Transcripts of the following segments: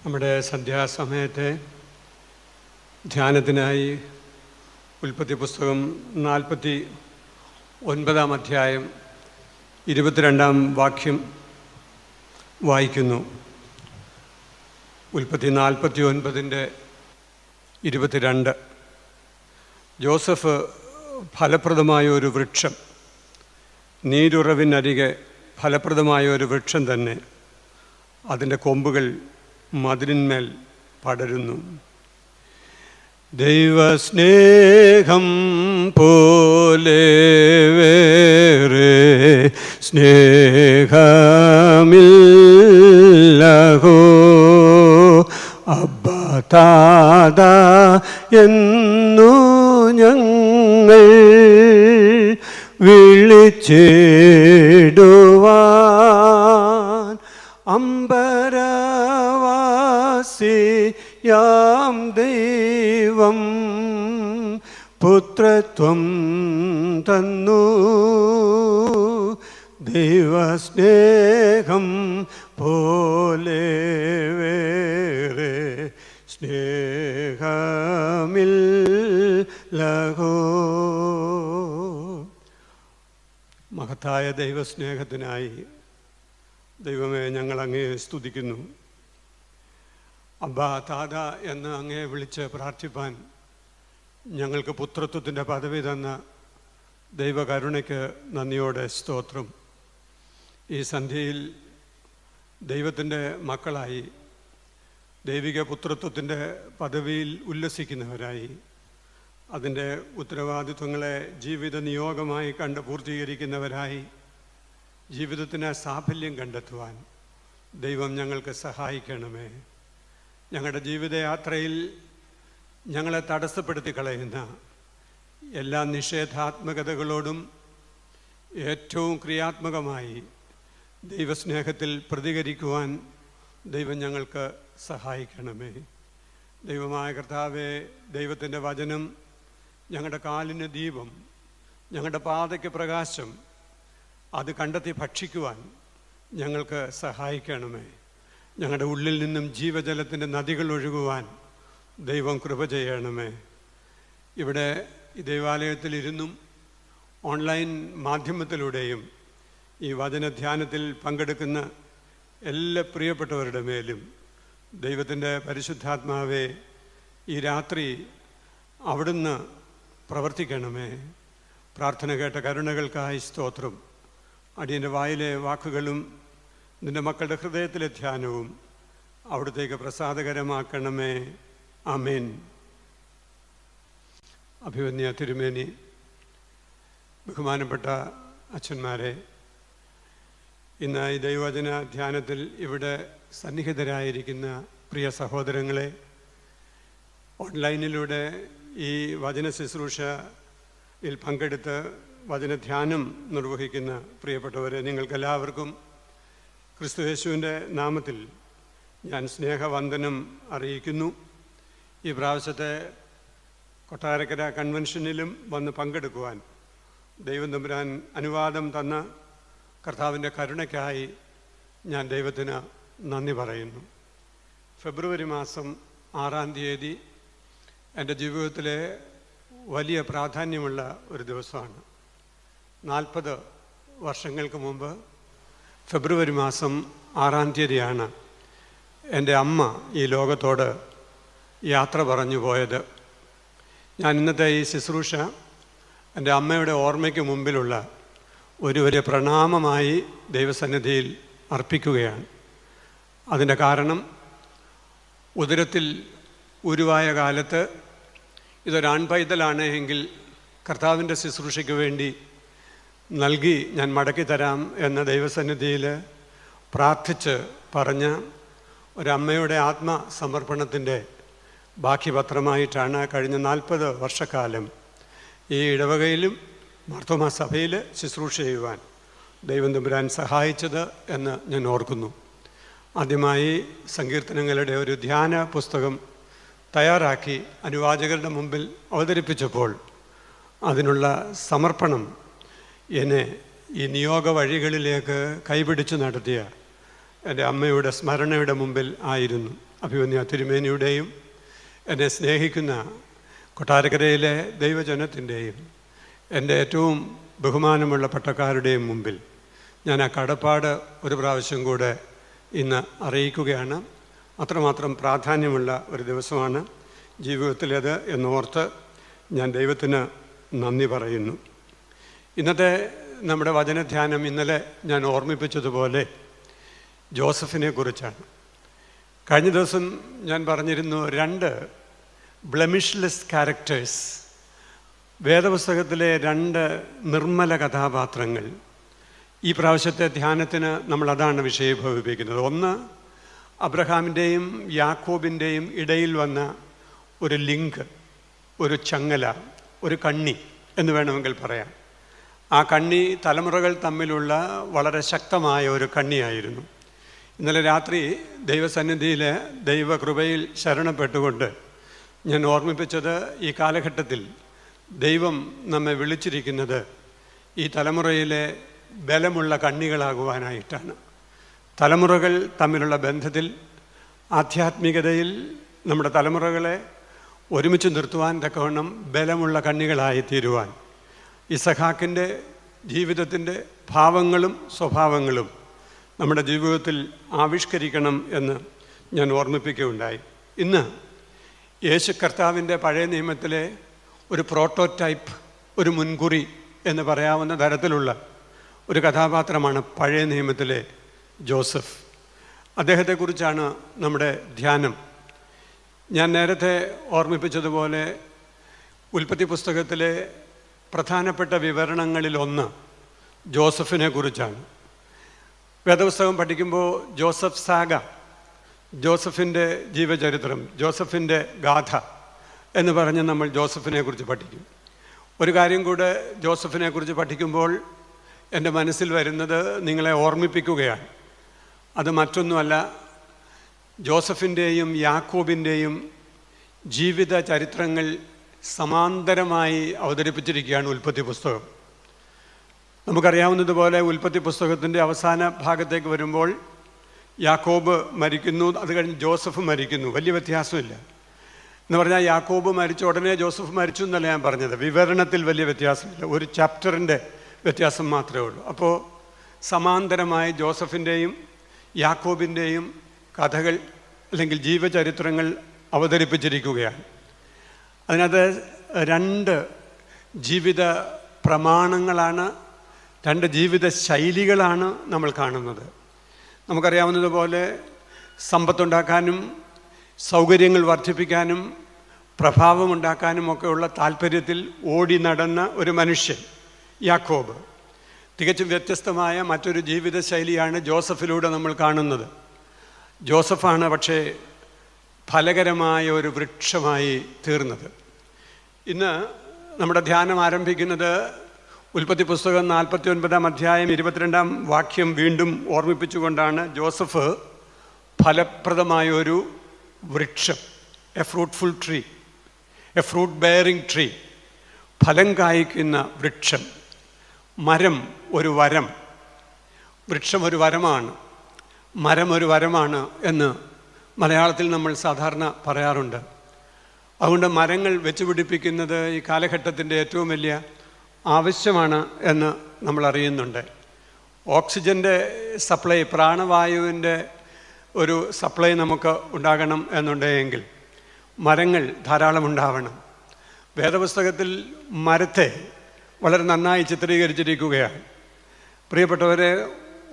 നമ്മുടെ സന്ധ്യാസമയത്തെ ധ്യാനത്തിനായി ഉൽപ്പത്തി പുസ്തകം 49 അധ്യായം 22 വാക്യം വായിക്കുന്നു. ഉൽപ്പത്തി 49 22. ജോസഫ് ഫലപ്രദമായ ഒരു വൃക്ഷം, നീരുറവിനരികെ ഫലപ്രദമായ ഒരു വൃക്ഷം തന്നെ, അതിൻ്റെ കൊമ്പുകൾ മതിലിന്മേൽ പടരുന്നു. ദൈവസ്നേഹം പോലെ വേറെ സ്നേഹമില്ലഹോ, അബ്ബാ താത എന്നു ഞങ്ങൾ വിളിച്ചിടുവാൻ അംബരവാസിയാം ദൈവം പുത്രത്വം തന്നു. ദൈവസ്നേഹം പോലെ വേറെ സ്നേഹമില്ലഹോ. മഹത്തായ ദൈവസ്നേഹത്തിനായി ദൈവമേ, ഞങ്ങൾ അങ്ങയെ സ്തുതിക്കുന്നു. അബ്ബാ താത എന്ന് അങ്ങയെ വിളിച്ച് പ്രാർത്ഥിപ്പാൻ ഞങ്ങൾക്ക് പുത്രത്വത്തിൻ്റെ പദവി തന്ന ദൈവകരുണയ്ക്ക് നന്ദിയോടെ സ്തോത്രം. ഈ സന്ധ്യയിൽ ദൈവത്തിൻ്റെ മക്കളായി ദൈവിക പുത്രത്വത്തിൻ്റെ പദവിയിൽ ഉല്ലസിക്കുന്നവരായി അതിൻ്റെ ഉത്തരവാദിത്വങ്ങളെ ജീവിത നിയോഗമായി കണ്ട് പൂർത്തീകരിക്കുന്നവരായി ജീവിതത്തിന് സാഫല്യം കണ്ടെത്തുവാൻ ദൈവം ഞങ്ങൾക്ക് സഹായിക്കണമേ. ഞങ്ങളുടെ ജീവിതയാത്രയിൽ ഞങ്ങളെ തടസ്സപ്പെടുത്തി കളയുന്ന എല്ലാ നിഷേധാത്മകതകളോടും ഏറ്റവും ക്രിയാത്മകമായി ദൈവസ്നേഹത്തിൽ പ്രതികരിക്കുവാൻ ദൈവം ഞങ്ങൾക്ക് സഹായിക്കണമേ. ദൈവമായ കർത്താവേ, ദൈവത്തിൻ്റെ വചനം ഞങ്ങളുടെ കാലിന് ദീപം, ഞങ്ങളുടെ പാതയ്ക്ക് പ്രകാശം, അത് കണ്ടെത്തി ഭക്ഷിക്കുവാൻ ഞങ്ങൾക്ക് സഹായിക്കണമേ. ഞങ്ങളുടെ ഉള്ളിൽ നിന്നും ജീവജലത്തിൻ്റെ നദികൾ ഒഴുകുവാൻ ദൈവം കൃപ ചെയ്യണമേ. ഇവിടെ ഈ ദേവാലയത്തിലിരുന്നും ഓൺലൈൻ മാധ്യമത്തിലൂടെയും ഈ വചനധ്യാനത്തിൽ പങ്കെടുക്കുന്ന എല്ലാ പ്രിയപ്പെട്ടവരുടെ മേലും ദൈവത്തിൻ്റെ പരിശുദ്ധാത്മാവെ ഈ രാത്രി അവിടുന്ന് പ്രവർത്തിക്കണമേ. പ്രാർത്ഥന കേട്ട കരുണകൾക്കായി സ്തോത്രം. അടിയൻ്റെ വായിലെ വാക്കുകളും നിൻ്റെ മക്കളുടെ ഹൃദയത്തിലെ ധ്യാനവും അവിടത്തേക്ക് പ്രസാദകരമാക്കണമേ. ആമേൻ. അഭിവന്യ തിരുമേനി, ബഹുമാനപ്പെട്ട അച്ഛന്മാരെ, ഇന്ന് ഈ ദൈവവചന ധ്യാനത്തിൽ ഇവിടെ സന്നിഹിതരായിരിക്കുന്ന പ്രിയ സഹോദരങ്ങളെ, ഓൺലൈനിലൂടെ ഈ വചന ശുശ്രൂഷയിൽ പങ്കെടുത്ത് വചനധ്യാനം നിർവഹിക്കുന്ന പ്രിയപ്പെട്ടവരെ, നിങ്ങൾക്കെല്ലാവർക്കും ക്രിസ്തുയേശുവിൻ്റെ നാമത്തിൽ ഞാൻ സ്നേഹവന്ദനം അറിയിക്കുന്നു. ഈ പ്രാവശ്യത്തെ കൊട്ടാരക്കര കൺവെൻഷനിലും വന്ന് പങ്കെടുക്കുവാൻ ദൈവം തമ്പുരാൻ അനുവാദം തന്ന കർത്താവിൻ്റെ കരുണയ്ക്കായി ഞാൻ ദൈവത്തിന് നന്ദി പറയുന്നു. ഫെബ്രുവരി മാസം 6-ാം തീയതി എൻ്റെ ജീവിതത്തിലെ വലിയ പ്രാധാന്യമുള്ള ഒരു ദിവസമാണ്. 40 വർഷങ്ങൾക്ക് മുമ്പ് ഫെബ്രുവരി മാസം 6-ാം തീയതിയാണ് എൻ്റെ അമ്മ ഈ ലോകത്തോട് യാത്ര പറഞ്ഞു പോയത്. ഞാൻ ഇന്നത്തെ ഈ ശുശ്രൂഷ എൻ്റെ അമ്മയുടെ ഓർമ്മയ്ക്ക് മുമ്പിലുള്ള ഒരു വലിയ പ്രണാമമായി ദൈവസന്നിധിയിൽ അർപ്പിക്കുകയാണ്. അതിൻ്റെ കാരണം, ഉദരത്തിൽ ഉരുവായ കാലത്ത് ഇതൊരാൺപൈതലാണ് എങ്കിൽ കർത്താവിൻ്റെ ശുശ്രൂഷയ്ക്ക് വേണ്ടി നൽകി ഞാൻ മടക്കി തരാം എന്ന ദൈവസന്നിധിയിൽ പ്രാർത്ഥിച്ച് പറഞ്ഞ ഒരമ്മയുടെ ആത്മസമർപ്പണത്തിൻ്റെ ബാക്കിപത്രമായിട്ടാണ് കഴിഞ്ഞ 40 വർഷക്കാലം ഈ ഇടവകയിലും മാർത്തോമാ സഭയിൽ ശുശ്രൂഷ ചെയ്യുവാൻ ദൈവം തമ്പുരാൻ സഹായിച്ചത് എന്ന് ഞാൻ ഓർക്കുന്നു. ആദ്യമായി സങ്കീർത്തനങ്ങളുടെ ഒരു ധ്യാന പുസ്തകം തയ്യാറാക്കി അനുവാചകരുടെ മുമ്പിൽ അവതരിപ്പിച്ചപ്പോൾ അതിനുള്ള സമർപ്പണം എന്നെ ഈ നിയോഗ വഴികളിലേക്ക് കൈപിടിച്ച് നടത്തിയ എൻ്റെ അമ്മയുടെ സ്മരണയുടെ മുമ്പിൽ ആയിരുന്നു. അഭിമന്യ തിരുമേനിയുടെയും എന്നെ സ്നേഹിക്കുന്ന കൊട്ടാരക്കരയിലെ ദൈവജനത്തിൻ്റെയും എൻ്റെ ഏറ്റവും ബഹുമാനമുള്ള പട്ടക്കാരുടെയും മുമ്പിൽ ഞാൻ ആ കടപ്പാട് ഒരു പ്രാവശ്യം കൂടെ ഇന്ന് അറിയിക്കുകയാണ്. അത്രമാത്രം പ്രാധാന്യമുള്ള ഒരു ദിവസമാണ് ജീവിതത്തിലേത് എന്നോർത്ത് ഞാൻ ദൈവത്തിന് നന്ദി പറയുന്നു. ഇന്നത്തെ നമ്മുടെ വചനധ്യാനം ഇന്നലെ ഞാൻ ഓർമ്മിപ്പിച്ചതുപോലെ ജോസഫിനെ കുറിച്ചാണ്. കഴിഞ്ഞ ദിവസം ഞാൻ പറഞ്ഞിരുന്നു 2 ബ്ലെമിഷ്ലെസ് ക്യാരക്ടേഴ്സ്, വേദപുസ്തകത്തിലെ 2 നിർമ്മല കഥാപാത്രങ്ങൾ. ഈ പ്രാവശ്യത്തെ ധ്യാനത്തിന് നമ്മൾ അതാണ് വിഷയീഭവിപ്പിക്കുന്നത്. ഒന്ന്, അബ്രഹാമിൻ്റെയും യാക്കോബിൻ്റെയും ഇടയിൽ വന്ന ഒരു ലിങ്ക്, ഒരു ചങ്ങല, ഒരു കണ്ണി എന്ന് വേണമെങ്കിൽ പറയാം. ആ കണ്ണി തലമുറകൾ തമ്മിലുള്ള വളരെ ശക്തമായ ഒരു കണ്ണിയായിരുന്നു. ഇന്നലെ രാത്രി ദൈവസന്നിധിയിൽ ദൈവകൃപയിൽ ശരണപ്പെട്ടുകൊണ്ട് ഞാൻ ഓർമ്മിപ്പിച്ചത്, ഈ കാലഘട്ടത്തിൽ ദൈവം നമ്മെ വിളിച്ചിരിക്കുന്നത് ഈ തലമുറയിലെ ബലമുള്ള കണ്ണികളാകുവാനായിട്ടാണ്. തലമുറകൾ തമ്മിലുള്ള ബന്ധത്തിൽ, ആധ്യാത്മികതയിൽ നമ്മുടെ തലമുറകളെ ഒരുമിച്ച് നിർത്തുവാൻ തക്കവണ്ണം ബലമുള്ള കണ്ണികളായി തീരുവാൻ ഇസഹാക്കിൻ്റെ ജീവിതത്തിൻ്റെ ഭാവങ്ങളും സ്വഭാവങ്ങളും നമ്മുടെ ജീവിതത്തിൽ ആവിഷ്കരിക്കണം എന്ന് ഞാൻ ഓർമ്മിപ്പിക്കുകയുണ്ടായി. ഇന്ന് യേശു കർത്താവിൻ്റെ പഴയ നിയമത്തിലെ ഒരു പ്രോട്ടോടൈപ്പ്, ഒരു മുൻകുറി എന്ന് പറയാവുന്ന തരത്തിലുള്ള ഒരു കഥാപാത്രമാണ് പഴയ നിയമത്തിലെ ജോസഫ്. അദ്ദേഹത്തെക്കുറിച്ചാണ് നമ്മുടെ ധ്യാനം. ഞാൻ നേരത്തെ ഓർമ്മിപ്പിച്ചതുപോലെ ഉൽപ്പത്തി പുസ്തകത്തിലെ പ്രധാനപ്പെട്ട വിവരണങ്ങളിലൊന്ന് ജോസഫിനെ കുറിച്ചാണ്. വേദപുസ്തകം പഠിക്കുമ്പോൾ ജോസഫ് സാഗ, ജോസഫിൻ്റെ ജീവചരിത്രം, ജോസഫിൻ്റെ ഗാഥ എന്ന് പറഞ്ഞ് നമ്മൾ ജോസഫിനെ കുറിച്ച് പഠിക്കും. ഒരു കാര്യം കൂടെ ജോസഫിനെ കുറിച്ച് പഠിക്കുമ്പോൾ എൻ്റെ മനസ്സിൽ വരുന്നത് നിങ്ങളെ ഓർമ്മിപ്പിക്കുകയാണ്. അത് മറ്റൊന്നുമല്ല, ജോസഫിൻ്റെയും യാക്കോബിൻ്റെയും ജീവിത ചരിത്രങ്ങൾ സമാന്തരമായി അവതരിപ്പിച്ചിരിക്കുകയാണ് ഉൽപ്പത്തി പുസ്തകം. നമുക്കറിയാവുന്നതുപോലെ ഉൽപ്പത്തി പുസ്തകത്തിൻ്റെ അവസാന ഭാഗത്തേക്ക് വരുമ്പോൾ യാക്കോബ് മരിക്കുന്നു, അത് കഴിഞ്ഞ് ജോസഫ് മരിക്കുന്നു. വലിയ വ്യത്യാസമില്ല എന്ന് പറഞ്ഞാൽ യാക്കോബ് മരിച്ച ഉടനെ ജോസഫ് മരിച്ചു എന്നല്ല ഞാൻ പറഞ്ഞത്. വിവരണത്തിൽ വലിയ വ്യത്യാസമില്ല, ഒരു ചാപ്റ്ററിൻ്റെ വ്യത്യാസം മാത്രമേ ഉള്ളൂ. അപ്പോൾ സമാന്തരമായി ജോസഫിൻ്റെയും യാക്കോബിൻ്റെയും കഥകൾ അല്ലെങ്കിൽ ജീവചരിത്രങ്ങൾ അവതരിപ്പിച്ചിരിക്കുകയാണ്. അതിനകത്ത് 2 ജീവിത പ്രമാണങ്ങളാണ്, 2 ജീവിത ശൈലികളാണ് നമ്മൾ കാണുന്നത്. നമുക്കറിയാവുന്നതുപോലെ സമ്പത്തുണ്ടാക്കാനും സൗകര്യങ്ങൾ വർദ്ധിപ്പിക്കാനും പ്രഭാവമുണ്ടാക്കാനും ഒക്കെയുള്ള താല്പര്യത്തിൽ ഓടി നടന്ന ഒരു മനുഷ്യൻ യാക്കോബ്. തികച്ചും വ്യത്യസ്തമായ മറ്റൊരു ജീവിതശൈലിയാണ് ജോസഫിലൂടെ നമ്മൾ കാണുന്നത്. ജോസഫാണ് പക്ഷേ ഫലകരമായ ഒരു വൃക്ഷമായി തീർന്നത്. ഇന്ന് നമ്മുടെ ധ്യാനം ആരംഭിക്കുന്നത് ഉൽപ്പത്തി പുസ്തകം 49-ാം അധ്യായം 22-ാം വാക്യം വീണ്ടും ഓർമ്മിപ്പിച്ചുകൊണ്ടാണ്. ജോസഫ് ഫലപ്രദമായ ഒരു വൃക്ഷം, A fruitful tree, A fruit bearing tree, ഫലം കായ്ക്കുന്ന വൃക്ഷം. മരം ഒരു വരം, വൃക്ഷം ഒരു വരമാണ്, മരം ഒരു വരമാണ് എന്ന് മലയാളത്തിൽ നമ്മൾ സാധാരണ പറയാറുണ്ട്. അതുകൊണ്ട് മരങ്ങൾ വെച്ചുപിടിപ്പിക്കുന്നത് ഈ കാലഘട്ടത്തിൻ്റെ ഏറ്റവും വലിയ ആവശ്യമാണ് എന്ന് നമ്മൾ അറിയുന്നുണ്ട്. ഓക്സിജൻ്റെ സപ്ലൈ, പ്രാണവായുവിൻ്റെ ഒരു സപ്ലൈ നമുക്ക് ഉണ്ടാകണം എന്നുണ്ടെങ്കിൽ മരങ്ങൾ ധാരാളം ഉണ്ടാവണം. വേദപുസ്തകത്തിൽ മരത്തെ വളരെ നന്നായി ചിത്രീകരിച്ചിരിക്കുകയാണ്. പ്രിയപ്പെട്ടവരെ,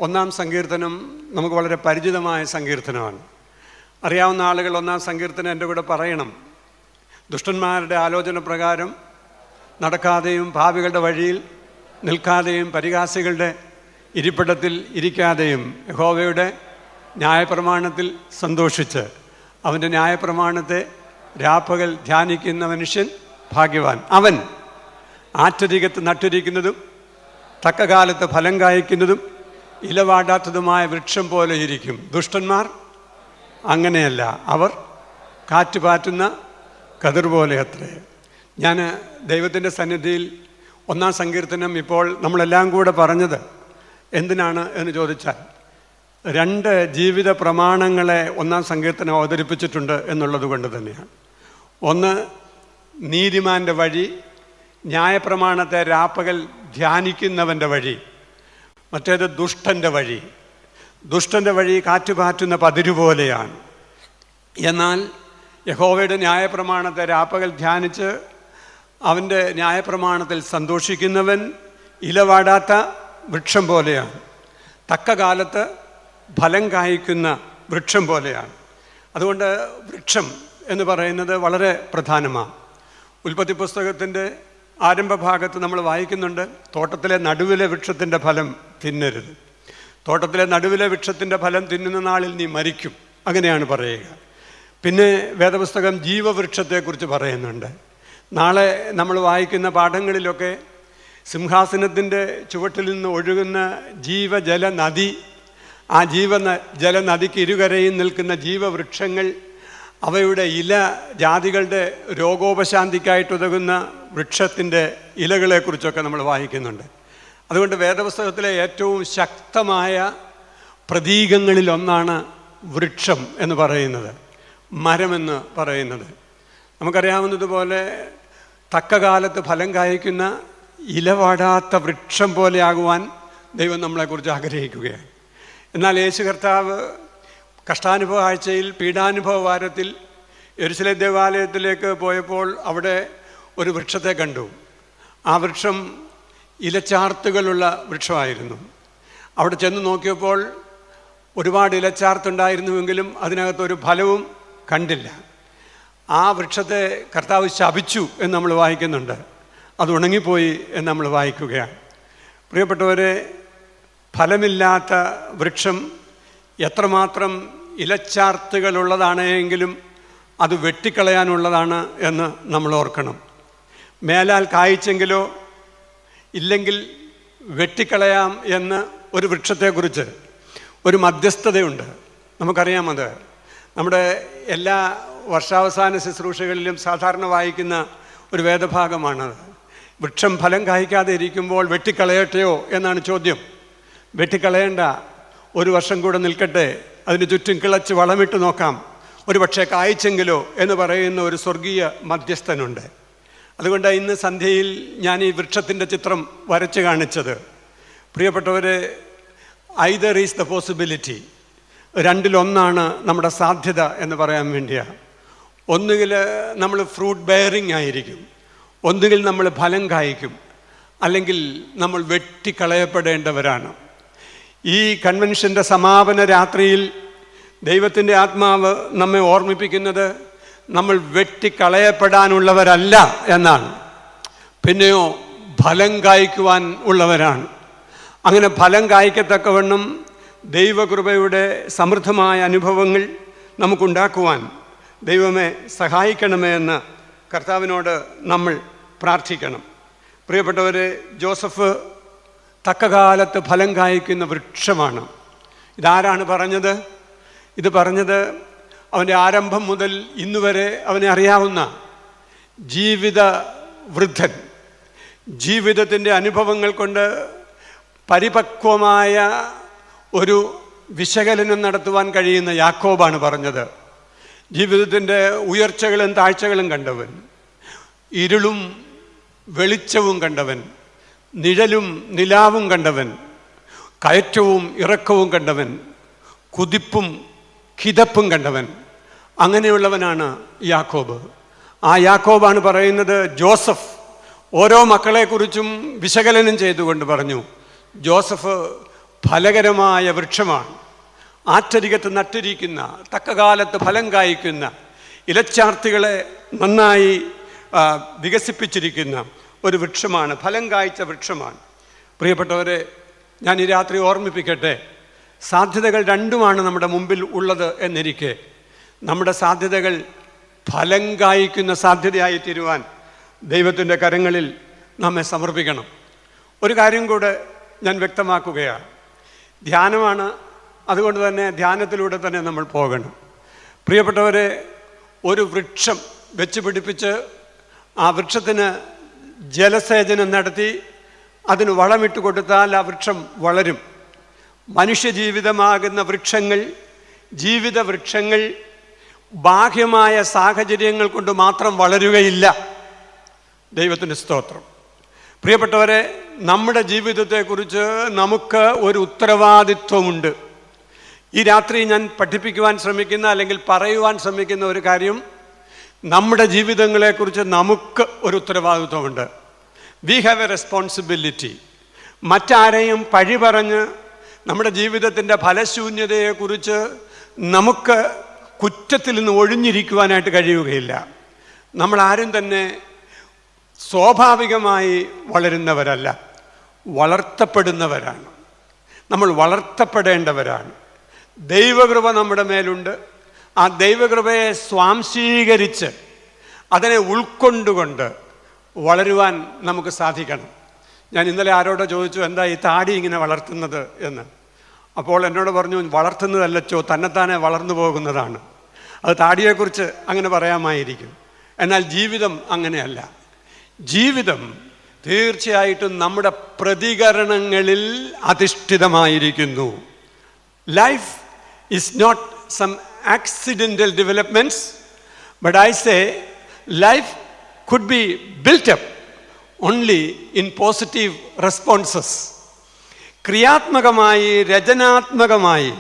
1-ാം സങ്കീർത്തനം നമുക്ക് വളരെ പരിചിതമായ സങ്കീർത്തനമാണ്. അറിയാവുന്ന ആളുകൾ 1-ാം സങ്കീർത്തനം എൻ്റെ കൂടെ പറയണം. ദുഷ്ടന്മാരുടെ ആലോചന പ്രകാരം നടക്കാതെയും ഭാവികളുടെ വഴിയിൽ നിൽക്കാതെയും പരിഹാസികളുടെ ഇരിപ്പിടത്തിൽ ഇരിക്കാതെയും യഹോവയുടെ ന്യായപ്രമാണത്തിൽ സന്തോഷിച്ച് അവൻ്റെ ന്യായപ്രമാണത്തെ രാപ്പകൽ ധ്യാനിക്കുന്ന മനുഷ്യൻ ഭാഗ്യവാൻ. അവൻ ആറ്റരികത്ത് നട്ടിരിക്കുന്നതും തക്കകാലത്ത് ഫലം കായ്ക്കുന്നതും ഇലവാടാത്തതുമായ വൃക്ഷം പോലെ ഇരിക്കും. ദുഷ്ടന്മാർ അങ്ങനെയല്ല, അവർ കാറ്റുപാറ്റുന്ന കതിർ പോലെ അത്രേ. ഞാൻ ദൈവത്തിൻ്റെ സന്നിധിയിൽ 1-ാം സങ്കീർത്തനം ഇപ്പോൾ നമ്മളെല്ലാം കൂടെ പറഞ്ഞത് എന്തിനാണ് എന്ന് ചോദിച്ചാൽ, രണ്ട് ജീവിത പ്രമാണങ്ങളെ ഒന്നാം സങ്കീർത്തനം അവതരിപ്പിച്ചിട്ടുണ്ട് എന്നുള്ളത് കൊണ്ട് തന്നെയാണ്. ഒന്ന്, നീതിമാൻ്റെ വഴി, ന്യായപ്രമാണത്തെ രാപ്പകൽ ധ്യാനിക്കുന്നവൻ്റെ വഴി. മറ്റേത് ദുഷ്ടൻ്റെ വഴി. ദുഷ്ടൻ്റെ വഴി കാറ്റുപാറ്റുന്ന പതിരുപോലെയാണ്. എന്നാൽ യഹോവയുടെ ന്യായപ്രമാണത്തെ രാപ്പകൽ ധ്യാനിച്ച് അവൻ്റെ ന്യായപ്രമാണത്തിൽ സന്തോഷിക്കുന്നവൻ ഇലവാടാത്ത വൃക്ഷം പോലെയാണ്. തക്ക കാലത്ത് ഫലം കായ്ക്കുന്ന വൃക്ഷം പോലെയാണ്. അതുകൊണ്ട് വൃക്ഷം എന്ന് പറയുന്നത് വളരെ പ്രധാനമാണ്. ഉൽപ്പത്തി പുസ്തകത്തിൻ്റെ ആരംഭഭാഗത്ത് നമ്മൾ വായിക്കുന്നുണ്ട്, തോട്ടത്തിലെ നടുവിലെ വൃക്ഷത്തിൻ്റെ ഫലം തിന്നരുത്. തോട്ടത്തിലെ നടുവിലെ വൃക്ഷത്തിൻ്റെ ഫലം തിന്നുന്ന നാളിൽ നീ മരിക്കും, അങ്ങനെയാണ് പറയുക. പിന്നെ വേദപുസ്തകം ജീവവൃക്ഷത്തെക്കുറിച്ച് പറയുന്നുണ്ട്. നാളെ നമ്മൾ വായിക്കുന്ന പാഠങ്ങളിലൊക്കെ സിംഹാസനത്തിൻ്റെ ചുവട്ടിൽ നിന്ന് ഒഴുകുന്ന ജീവജല നദി, ആ ജല നദിക്ക് ഇരുകരയിൽ നിൽക്കുന്ന ജീവവൃക്ഷങ്ങൾ, അവയുടെ ഇല ജാതികളുടെ രോഗോപശാന്തിക്കായിട്ടുതകുന്ന വൃക്ഷത്തിൻ്റെ ഇലകളെക്കുറിച്ചൊക്കെ നമ്മൾ വായിക്കുന്നുണ്ട്. അതുകൊണ്ട് വേദപുസ്തകത്തിലെ ഏറ്റവും ശക്തമായ പ്രതീകങ്ങളിലൊന്നാണ് വൃക്ഷം എന്ന് പറയുന്നത്, മരമെന്ന് പറയുന്നത്. നമുക്കറിയാവുന്നതുപോലെ തക്ക കാലത്ത് ഫലം കായ്ക്കുന്ന ഇലവാടാത്ത വൃക്ഷം പോലെയാകുവാൻ ദൈവം നമ്മളെക്കുറിച്ച് ആഗ്രഹിക്കുകയാണ്. എന്നാൽ യേശു കർത്താവ് കഷ്ടാനുഭവ ആഴ്ചയിൽ പീഡാനുഭവ വാരത്തിൽ യെരൂശലേം ദേവാലയത്തിലേക്ക് പോയപ്പോൾ അവിടെ ഒരു വൃക്ഷത്തെ കണ്ടു. ആ വൃക്ഷം ഇലച്ചാർത്തുകളുള്ള വൃക്ഷമായിരുന്നു. അവിടെ ചെന്ന് നോക്കിയപ്പോൾ ഒരുപാട് ഇലച്ചാർത്തുണ്ടായിരുന്നുവെങ്കിലും അതിനകത്തൊരു ഫലവും കണ്ടില്ല. ആ വൃക്ഷത്തെ കർത്താവ് ശപിച്ചു എന്ന് നമ്മൾ വായിക്കുന്നുണ്ട്. അത് ഉണങ്ങിപ്പോയി എന്ന് നമ്മൾ വായിക്കുകയാണ്. പ്രിയപ്പെട്ടവരെ, ഫലമില്ലാത്ത വൃക്ഷം എത്രമാത്രം ഇലച്ചാർത്തുകളുള്ളതാണെങ്കിലും അത് വെട്ടിക്കളയാനുള്ളതാണ് എന്ന് നമ്മൾ ഓർക്കണം. മേലാൽ കായ്ച്ചെങ്കിലോ ഇല്ലെങ്കിൽ വെട്ടിക്കളയാം എന്ന് ഒരു വൃക്ഷത്തെക്കുറിച്ച് ഒരു മധ്യസ്ഥതയുണ്ട്. നമുക്കറിയാമത് നമ്മുടെ എല്ലാ വർഷാവസാന ശുശ്രൂഷകളിലും സാധാരണ വായിക്കുന്ന ഒരു വേദഭാഗമാണത്. വൃക്ഷം ഫലം കായ്ക്കാതെ ഇരിക്കുമ്പോൾ വെട്ടിക്കളയട്ടെയോ എന്നാണ് ചോദ്യം. വെട്ടിക്കളയേണ്ട, ഒരു വർഷം കൂടെ നിൽക്കട്ടെ, അതിന് ചുറ്റും കിളച്ച് വളമിട്ട് നോക്കാം, ഒരു പക്ഷേ കായ്ച്ചെങ്കിലോ എന്ന് പറയുന്ന ഒരു സ്വർഗീയ മധ്യസ്ഥനുണ്ട്. അതുകൊണ്ട് ഇന്ന് സന്ധ്യയിൽ ഞാൻ ഈ വൃക്ഷത്തിൻ്റെ ചിത്രം വരച്ച് കാണിച്ചത്. പ്രിയപ്പെട്ടവരെ, ഐദർ ഈസ് ദ പോസിബിലിറ്റി, രണ്ടിലൊന്നാണ് നമ്മുടെ സാധ്യത എന്ന് പറയാൻ വേണ്ടിയാണ്. ഒന്നുകിൽ നമ്മൾ ഫ്രൂട്ട് ബെയറിങ് ആയിരിക്കും, ഒന്നുകിൽ നമ്മൾ ഫലം കായ്ക്കും, അല്ലെങ്കിൽ നമ്മൾ വെട്ടിക്കളയപ്പെടേണ്ടവരാണ്. ഈ കൺവെൻഷൻ്റെ സമാപന രാത്രിയിൽ ദൈവത്തിൻ്റെ ആത്മാവ് നമ്മെ ഓർമ്മിപ്പിക്കുന്നത് നമ്മൾ വെട്ടിക്കളയപ്പെടാനുള്ളവരല്ല എന്നാണ്, പിന്നെയോ ഫലം കായ്ക്കുവാൻ ഉള്ളവരാണ്. അങ്ങനെ ഫലം കായ്ക്കത്തക്കവണ്ണം ദൈവകൃപയുടെ സമൃദ്ധമായ അനുഭവങ്ങൾ നമുക്കുണ്ടാക്കുവാൻ ദൈവമേ സഹായിക്കണമേ എന്ന് കർത്താവിനോട് നമ്മൾ പ്രാർത്ഥിക്കണം. പ്രിയപ്പെട്ടവരെ, ജോസഫ് തക്കകാലത്ത് ഫലം കായ്ക്കുന്ന വൃക്ഷമാണ്. ഇതാരാണ് പറഞ്ഞത്? ഇത് പറഞ്ഞത് അവൻ്റെ ആരംഭം മുതൽ ഇന്നുവരെ അവനെ അറിയാവുന്ന ജീവിത വൃദ്ധൻ, ജീവിതത്തിൻ്റെ അനുഭവങ്ങൾ കൊണ്ട് പരിപക്വമായ ഒരു വിശകലനം നടത്തുവാൻ കഴിയുന്ന യാക്കോബാണ് പറഞ്ഞത്. ജീവിതത്തിൻ്റെ ഉയർച്ചകളും താഴ്ചകളും കണ്ടവൻ, ഇരുളും വെളിച്ചവും കണ്ടവൻ, നിഴലും നിലാവും കണ്ടവൻ, കയറ്റവും ഇറക്കവും കണ്ടവൻ, കുതിപ്പും കിതപ്പും കണ്ടവൻ, അങ്ങനെയുള്ളവനാണ് യാക്കോബ്. ആ യാക്കോബാണ് പറയുന്നത്, ജോസഫ് ഓരോ മക്കളെക്കുറിച്ചും വിശകലനം ചെയ്തുകൊണ്ട് പറഞ്ഞു, ജോസഫ് ഫലകരമായ വൃക്ഷമാണ്, ആറ്റരികത്ത് നട്ടിരിക്കുന്ന, തക്കകാലത്ത് ഫലം കായ്ക്കുന്ന, ഇലച്ചാർത്തികളെ നന്നായി വികസിപ്പിച്ചിരിക്കുന്ന ഒരു വൃക്ഷമാണ്, ഫലം കായ്ച്ച വൃക്ഷമാണ്. പ്രിയപ്പെട്ടവരെ, ഞാൻ ഈ രാത്രി ഓർമ്മിപ്പിക്കട്ടെ, സാധ്യതകൾ രണ്ടുമാണ് നമ്മുടെ മുമ്പിൽ ഉള്ളത് എന്നിരിക്കെ നമ്മുടെ സാധ്യതകൾ ഫലം കായ്ക്കുന്ന സാധ്യതയായി തീരുവാൻ ദൈവത്തിൻ്റെ കരങ്ങളിൽ നമ്മെ സമർപ്പിക്കണം. ഒരു കാര്യം കൂടെ ഞാൻ വ്യക്തമാക്കുകയാണ്. ധ്യാനമാണ്, അതുകൊണ്ട് തന്നെ ധ്യാനത്തിലൂടെ തന്നെ നമ്മൾ പോകണം. പ്രിയപ്പെട്ടവരെ, ഒരു വൃക്ഷം വെച്ച് പിടിപ്പിച്ച് ആ വൃക്ഷത്തിന് ജലസേചനം നടത്തി അതിന് വളമിട്ട് കൊടുത്താൽ ആ വൃക്ഷം വളരും. മനുഷ്യജീവിതമാകുന്ന വൃക്ഷങ്ങൾ, ജീവിത വൃക്ഷങ്ങൾ ബാഹ്യമായ സാഹചര്യങ്ങൾ കൊണ്ട് മാത്രം വളരുകയില്ല. ദൈവത്തിൻ്റെ സ്തോത്രം. പ്രിയപ്പെട്ടവരെ, നമ്മുടെ ജീവിതത്തെക്കുറിച്ച് നമുക്ക് ഒരു ഉത്തരവാദിത്വമുണ്ട്. ഈ രാത്രി ഞാൻ പഠിപ്പിക്കുവാൻ ശ്രമിക്കുന്ന അല്ലെങ്കിൽ പറയുവാൻ ശ്രമിക്കുന്ന ഒരു കാര്യം, നമ്മുടെ ജീവിതങ്ങളെക്കുറിച്ച് നമുക്ക് ഒരു ഉത്തരവാദിത്വമുണ്ട്. We have a responsibility. മറ്റാരെയും പഴി പറഞ്ഞ് നമ്മുടെ ജീവിതത്തിൻ്റെ ഫലശൂന്യതയെക്കുറിച്ച് നമുക്ക് കുറ്റത്തിൽ നിന്ന് ഒഴിഞ്ഞിരിക്കുവാനായിട്ട് കഴിയുകയില്ല. നമ്മളാരും തന്നെ സ്വാഭാവികമായി വളരുന്നവരല്ല, വളർത്തപ്പെടുന്നവരാണ്. നമ്മൾ വളർത്തപ്പെടേണ്ടവരാണ്. ദൈവകൃപ നമ്മുടെ മേലുണ്ട്. ആ ദൈവകൃപയെ സ്വാംശീകരിച്ച് അതിനെ ഉൾക്കൊണ്ടുകൊണ്ട് വളരുവാൻ നമുക്ക് സാധിക്കണം. ഞാൻ ഇന്നലെ ആരോടോ ചോദിച്ചു, എന്താ ഈ താടി ഇങ്ങനെ വളർത്തുന്നത് എന്ന്. അപ്പോൾ എന്നോട് പറഞ്ഞു, വളർത്തുന്നതല്ലച്ചോ, തന്നെത്താനെ വളർന്നു പോകുന്നതാണ്. അത് താടിയെക്കുറിച്ച് അങ്ങനെ പറയാമായിരിക്കും. എന്നാൽ ജീവിതം അങ്ങനെയല്ല. ജീവിതം തീർച്ചയായിട്ടും നമ്മുടെ പ്രതികരണങ്ങളിൽ അധിഷ്ഠിതമായിരിക്കുന്നു. Life is not some accidental developments, but I say life could be built up only in positive responses. ക്രിയാത്മകമായി, രചനാത്മകമായി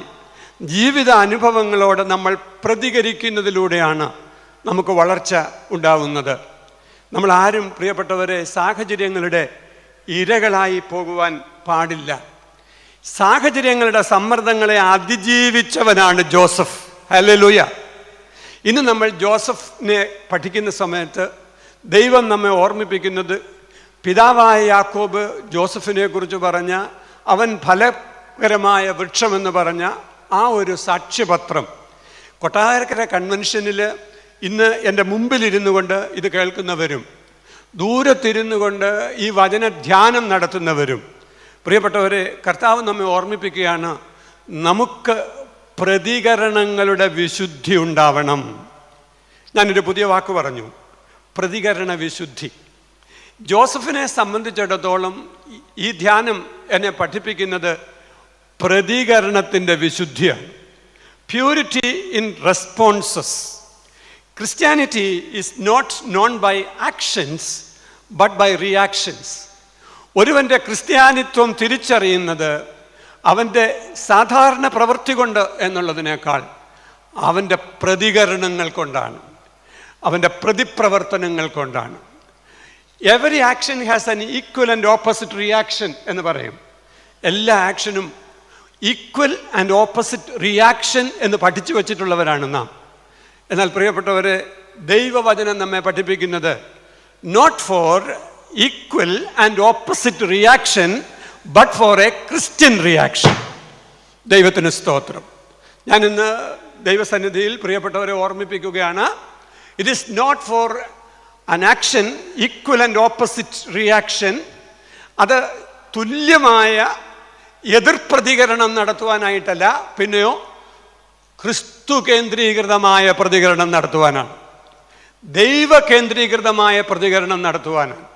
ജീവിത അനുഭവങ്ങളോട് നമ്മൾ പ്രതികരിക്കുന്നതിലൂടെയാണ് നമുക്ക് വളർച്ച ഉണ്ടാവുന്നത്. നമ്മൾ ആരും, പ്രിയപ്പെട്ടവരെ, സാഹചര്യങ്ങളുടെ ഇരകളായി പോകുവാൻ പാടില്ല. സാഹചര്യങ്ങളുടെ സമ്മർദ്ദങ്ങളെ അതിജീവിച്ചവനാണ് ജോസഫ്. ഹല്ലേലൂയ. ഇന്ന് നമ്മൾ ജോസഫിനെ പഠിക്കുന്ന സമയത്ത് ദൈവം നമ്മെ ഓർമ്മിപ്പിക്കുന്നത്, പിതാവായ യാക്കോബ് ജോസഫിനെ കുറിച്ച് പറഞ്ഞ, അവൻ ഫലകരമായ വൃക്ഷമെന്ന് പറഞ്ഞ ആ ഒരു സാക്ഷ്യപത്രം കൊട്ടാരക്കര കൺവെൻഷനിൽ ഇന്ന് എൻ്റെ മുമ്പിലിരുന്നു കൊണ്ട് ഇത് കേൾക്കുന്നവരും ദൂരത്തിരുന്നു കൊണ്ട് ഈ വചന ധ്യാനം നടത്തുന്നവരും, പ്രിയപ്പെട്ടവരെ, കർത്താവ് നമ്മെ ഓർമ്മിപ്പിക്കുകയാണ്, നമുക്ക് പ്രതികരണങ്ങളുടെ വിശുദ്ധി ഉണ്ടാവണം. ഞാനൊരു പുതിയ വാക്ക് പറഞ്ഞു, പ്രതികരണ വിശുദ്ധി. ജോസഫിനെ സംബന്ധിച്ചിടത്തോളം ഈ ധ്യാനം എന്നെ പഠിപ്പിക്കുന്നത് പ്രതികരണത്തിൻ്റെ വിശുദ്ധിയാണ്. Purity in responses. Christianity is not known by actions but by reactions. ഒരുവൻ്റെ ക്രിസ്ത്യാനിത്വം തിരിച്ചറിയുന്നത് അവൻ്റെ സാധാരണ പ്രവൃത്തി കൊണ്ട് എന്നുള്ളതിനേക്കാൾ അവൻ്റെ പ്രതികരണങ്ങൾ കൊണ്ടാണ്, അവൻ്റെ പ്രതിപ്രവർത്തനങ്ങൾ കൊണ്ടാണ്. Every action has an equal and opposite reaction എന്ന് പറയും. എല്ലാ ആക്ഷനും ഈക്വൽ ആൻഡ് ഓപ്പോസിറ്റ് റിയാക്ഷൻ എന്ന് പഠിച്ചു വച്ചിട്ടുള്ളവരാണ് നാം. എന്നാൽ പ്രിയപ്പെട്ടവരെ, ദൈവവചനം നമ്മെ പഠിപ്പിക്കുന്നത് not for equal and opposite reaction but for a Christian reaction. ദൈവത്തിന് സ്തോത്രം. ഞാനിന്ന് ദൈവസന്നിധിയിൽ പ്രിയപ്പെട്ടവരെ ഓർമ്മിപ്പിക്കുകയാണ്, it is not for an action equal and opposite reaction. അത് തുല്യമായ എതിർപ്രതികരണം നടത്തുവാനായിട്ടല്ല, പിന്നെയോ ക്രിസ്തു കേന്ദ്രീകൃതമായ പ്രതികരണം നടത്തുവാനാണ്, ദൈവ കേന്ദ്രീകൃതമായ പ്രതികരണം നടത്തുവാനാണ്.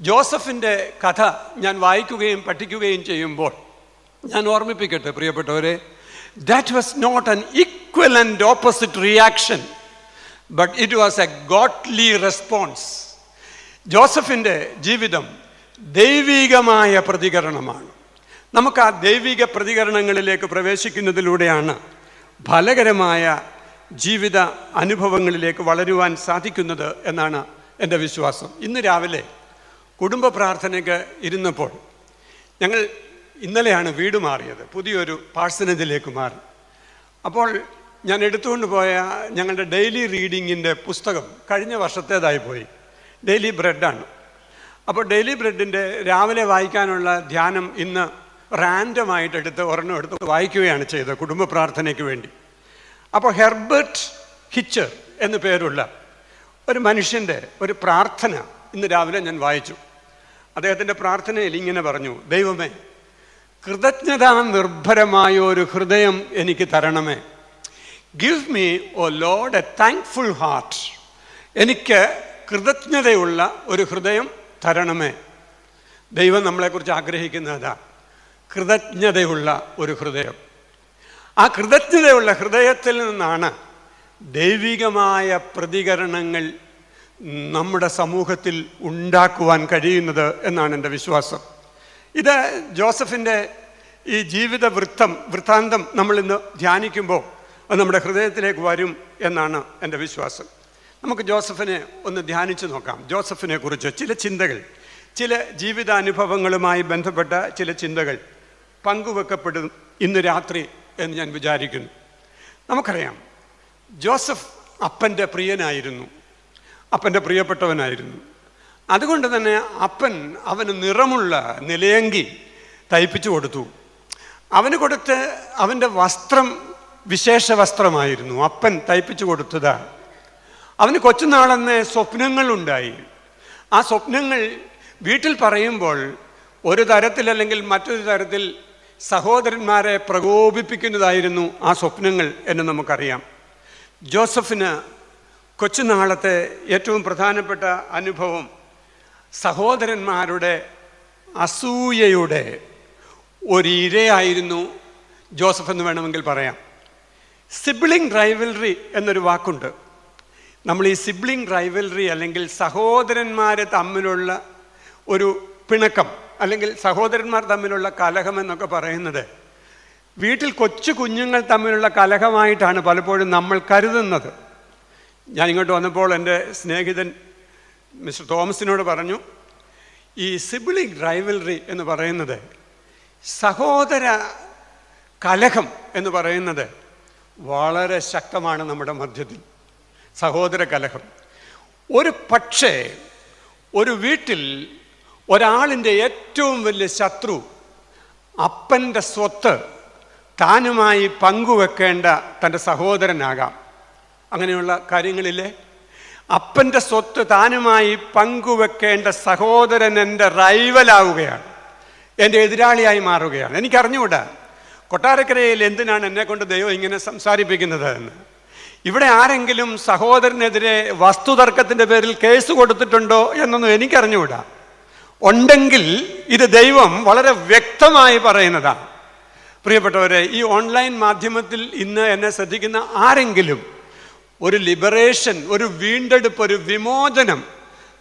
ജോസഫിൻ്റെ കഥ ഞാൻ വായിക്കുകയും പഠിക്കുകയും ചെയ്യുമ്പോൾ ഞാൻ ഓർമ്മിപ്പിക്കട്ടെ പ്രിയപ്പെട്ടവരെ, that was not an equal and opposite reaction but it was a godly response. ജോസഫിൻ്റെ ജീവിതം ദൈവികമായ പ്രതികരണമാണ്. നമുക്ക് ആ ദൈവിക പ്രതികരണങ്ങളിലേക്ക് പ്രവേശിക്കുന്നതിലൂടെയാണ് ഫലകരമായ ജീവിത അനുഭവങ്ങളിലേക്ക് വളരുവാൻ സാധിക്കുന്നത് എന്നാണ് എൻ്റെ വിശ്വാസം. ഇന്ന് രാവിലെ കുടുംബ പ്രാർത്ഥനയ്ക്ക് ഇരുന്നപ്പോൾ, ഞങ്ങൾ ഇന്നലെയാണ് വീട് മാറിയത്, പുതിയൊരു പാഴ്സനേജിലേക്ക് മാറി. അപ്പോൾ ഞാൻ എടുത്തുകൊണ്ട് പോയ ഞങ്ങളുടെ ഡെയിലി റീഡിങ്ങിൻ്റെ പുസ്തകം കഴിഞ്ഞ വർഷത്തേതായി പോയി. ഡെയിലി ബ്രെഡാണ്. അപ്പോൾ ഡെയിലി ബ്രെഡിൻ്റെ രാവിലെ വായിക്കാനുള്ള ധ്യാനം ഇന്ന് റാൻഡമായിട്ട് ഒരെണ്ണം എടുത്ത് വായിക്കുകയാണ് ചെയ്തത് കുടുംബ പ്രാർത്ഥനയ്ക്ക് വേണ്ടി. അപ്പോൾ ഹെർബർട്ട് ഹിച്ചർ എന്നു പേരുള്ള ഒരു മനുഷ്യൻ്റെ ഒരു പ്രാർത്ഥന ഇന്ന് രാവിലെ ഞാൻ വായിച്ചു. അദ്ദേഹത്തിൻ്റെ പ്രാർത്ഥനയിൽ ഇങ്ങനെ പറഞ്ഞു: ദൈവമേ, കൃതജ്ഞതാ നിർഭരമായ ഒരു ഹൃദയം എനിക്ക് തരണമേ. Give me O Lord a thankful heart. എനിക്ക് കൃതജ്ഞതയുള്ള ഒരു ഹൃദയം തരണമേ. ദൈവം നമ്മളെക്കുറിച്ച് ആഗ്രഹിക്കുന്നതാ. കൃതജ്ഞതയുള്ള ഒരു ഹൃദയം. ആ കൃതജ്ഞതയുള്ള ഹൃദയത്തിൽ നിന്നാണ് ദൈവികമായ പ്രതികരണങ്ങൾ നമ്മുടെ സമൂഹത്തിൽ ഉണ്ടാക്കുവാൻ കഴിയുന്നത് എന്നാണ് എൻ്റെ വിശ്വാസം. ഇത് ജോസഫിൻ്റെ ഈ ജീവിത വൃത്താന്തം നമ്മളിന്ന് ധ്യാനിക്കുമ്പോൾ അത് നമ്മുടെ ഹൃദയത്തിലേക്ക് വരും എന്നാണ് എൻ്റെ വിശ്വാസം. നമുക്ക് ജോസഫിനെ ഒന്ന് ധ്യാനിച്ചു നോക്കാം. ജോസഫിനെ കുറിച്ച് ചില ചിന്തകൾ, ചില ജീവിതാനുഭവങ്ങളുമായി ബന്ധപ്പെട്ട ചില ചിന്തകൾ പങ്കുവെക്കപ്പെടും ഇന്ന് രാത്രി എന്ന് ഞാൻ വിചാരിക്കുന്നു. നമുക്കറിയാം, ജോസഫ് അപ്പൻ്റെ പ്രിയനായിരുന്നു, അപ്പൻ്റെ പ്രിയപ്പെട്ടവനായിരുന്നു. അതുകൊണ്ട് തന്നെ അപ്പൻ അവന് നിറമുള്ള നിലയങ്കി തയ്പ്പിച്ചു കൊടുത്തു. അവന് കൊടുത്ത് അവൻ്റെ വസ്ത്രം വിശേഷ വസ്ത്രമായിരുന്നു, അപ്പൻ തയ്പ്പിച്ചു കൊടുത്തതാണ്. അവന് കൊച്ചുനാളെന്ന് സ്വപ്നങ്ങളുണ്ടായി. ആ സ്വപ്നങ്ങൾ വീട്ടിൽ പറയുമ്പോൾ ഒരു തരത്തിൽ അല്ലെങ്കിൽ മറ്റൊരു തരത്തിൽ സഹോദരന്മാരെ പ്രകോപിപ്പിക്കുന്നതായിരുന്നു ആ സ്വപ്നങ്ങൾ എന്ന് നമുക്കറിയാം. ജോസഫിന് കൊച്ചുനാളത്തെ ഏറ്റവും പ്രധാനപ്പെട്ട അനുഭവം സഹോദരന്മാരുടെ അസൂയയുടെ ഒരിരയായിരുന്നു ജോസഫ് എന്ന് വേണമെങ്കിൽ പറയാം. സിബ്ലിംഗ് റൈവൽറി എന്നൊരു വാക്കുണ്ട്. നമ്മൾ ഈ സിബ്ലിംഗ് റൈവൽറി അല്ലെങ്കിൽ സഹോദരന്മാർ തമ്മിലുള്ള ഒരു പിണക്കം അല്ലെങ്കിൽ സഹോദരന്മാർ തമ്മിലുള്ള കലഹം എന്നൊക്കെ പറയുന്നത് വീട്ടിൽ കൊച്ചു കുഞ്ഞുങ്ങൾ തമ്മിലുള്ള കലഹമായിട്ടാണ് പലപ്പോഴും നമ്മൾ കരുതുന്നത്. ഞാനിങ്ങോട്ട് വന്നപ്പോൾ എൻ്റെ സ്നേഹിതൻ മിസ്റ്റർ തോമസിനോട് പറഞ്ഞു, ഈ സിബ്ലിംഗ് റൈവൽറി എന്ന് പറയുന്നത്, സഹോദര കലഹം എന്ന് പറയുന്നത് വളരെ ശക്തമാണ് നമ്മുടെ മധ്യത്തിൽ. സഹോദര കലഹം പക്ഷേ ഒരു വീട്ടിൽ ഒരാളിൻ്റെ ഏറ്റവും വലിയ ശത്രു അപ്പൻ്റെ സ്വത്ത് താനുമായി പങ്കുവെക്കേണ്ട തൻ്റെ സഹോദരനാകാം. അങ്ങനെയുള്ള കാര്യങ്ങളില്ലേ? അപ്പൻ്റെ സ്വത്ത് താനുമായി പങ്കുവെക്കേണ്ട സഹോദരൻ എൻ്റെ റൈവലാവുകയാണ്, എൻ്റെ എതിരാളിയായി മാറുകയാണ്. എനിക്കറിഞ്ഞുകൂടാ കൊട്ടാരക്കരയിൽ എന്തിനാണ് എന്നെക്കൊണ്ട് ദൈവം ഇങ്ങനെ സംസാരിപ്പിക്കുന്നത് എന്ന്. ഇവിടെ ആരെങ്കിലും സഹോദരനെതിരെ വസ്തുതർക്കത്തിൻ്റെ പേരിൽ കേസ് കൊടുത്തിട്ടുണ്ടോ എന്നൊന്നും എനിക്കറിഞ്ഞുകൂടാ. ഉണ്ടെങ്കിൽ ഇത് ദൈവം വളരെ വ്യക്തമായി പറയുന്നതാണ്. പ്രിയപ്പെട്ടവരെ, ഈ ഓൺലൈൻ മാധ്യമത്തിൽ ഇന്ന് എന്നെ ശ്രദ്ധിക്കുന്ന ആരെങ്കിലും ഒരു ലിബറേഷൻ, ഒരു വീണ്ടെടുപ്പ്, ഒരു വിമോചനം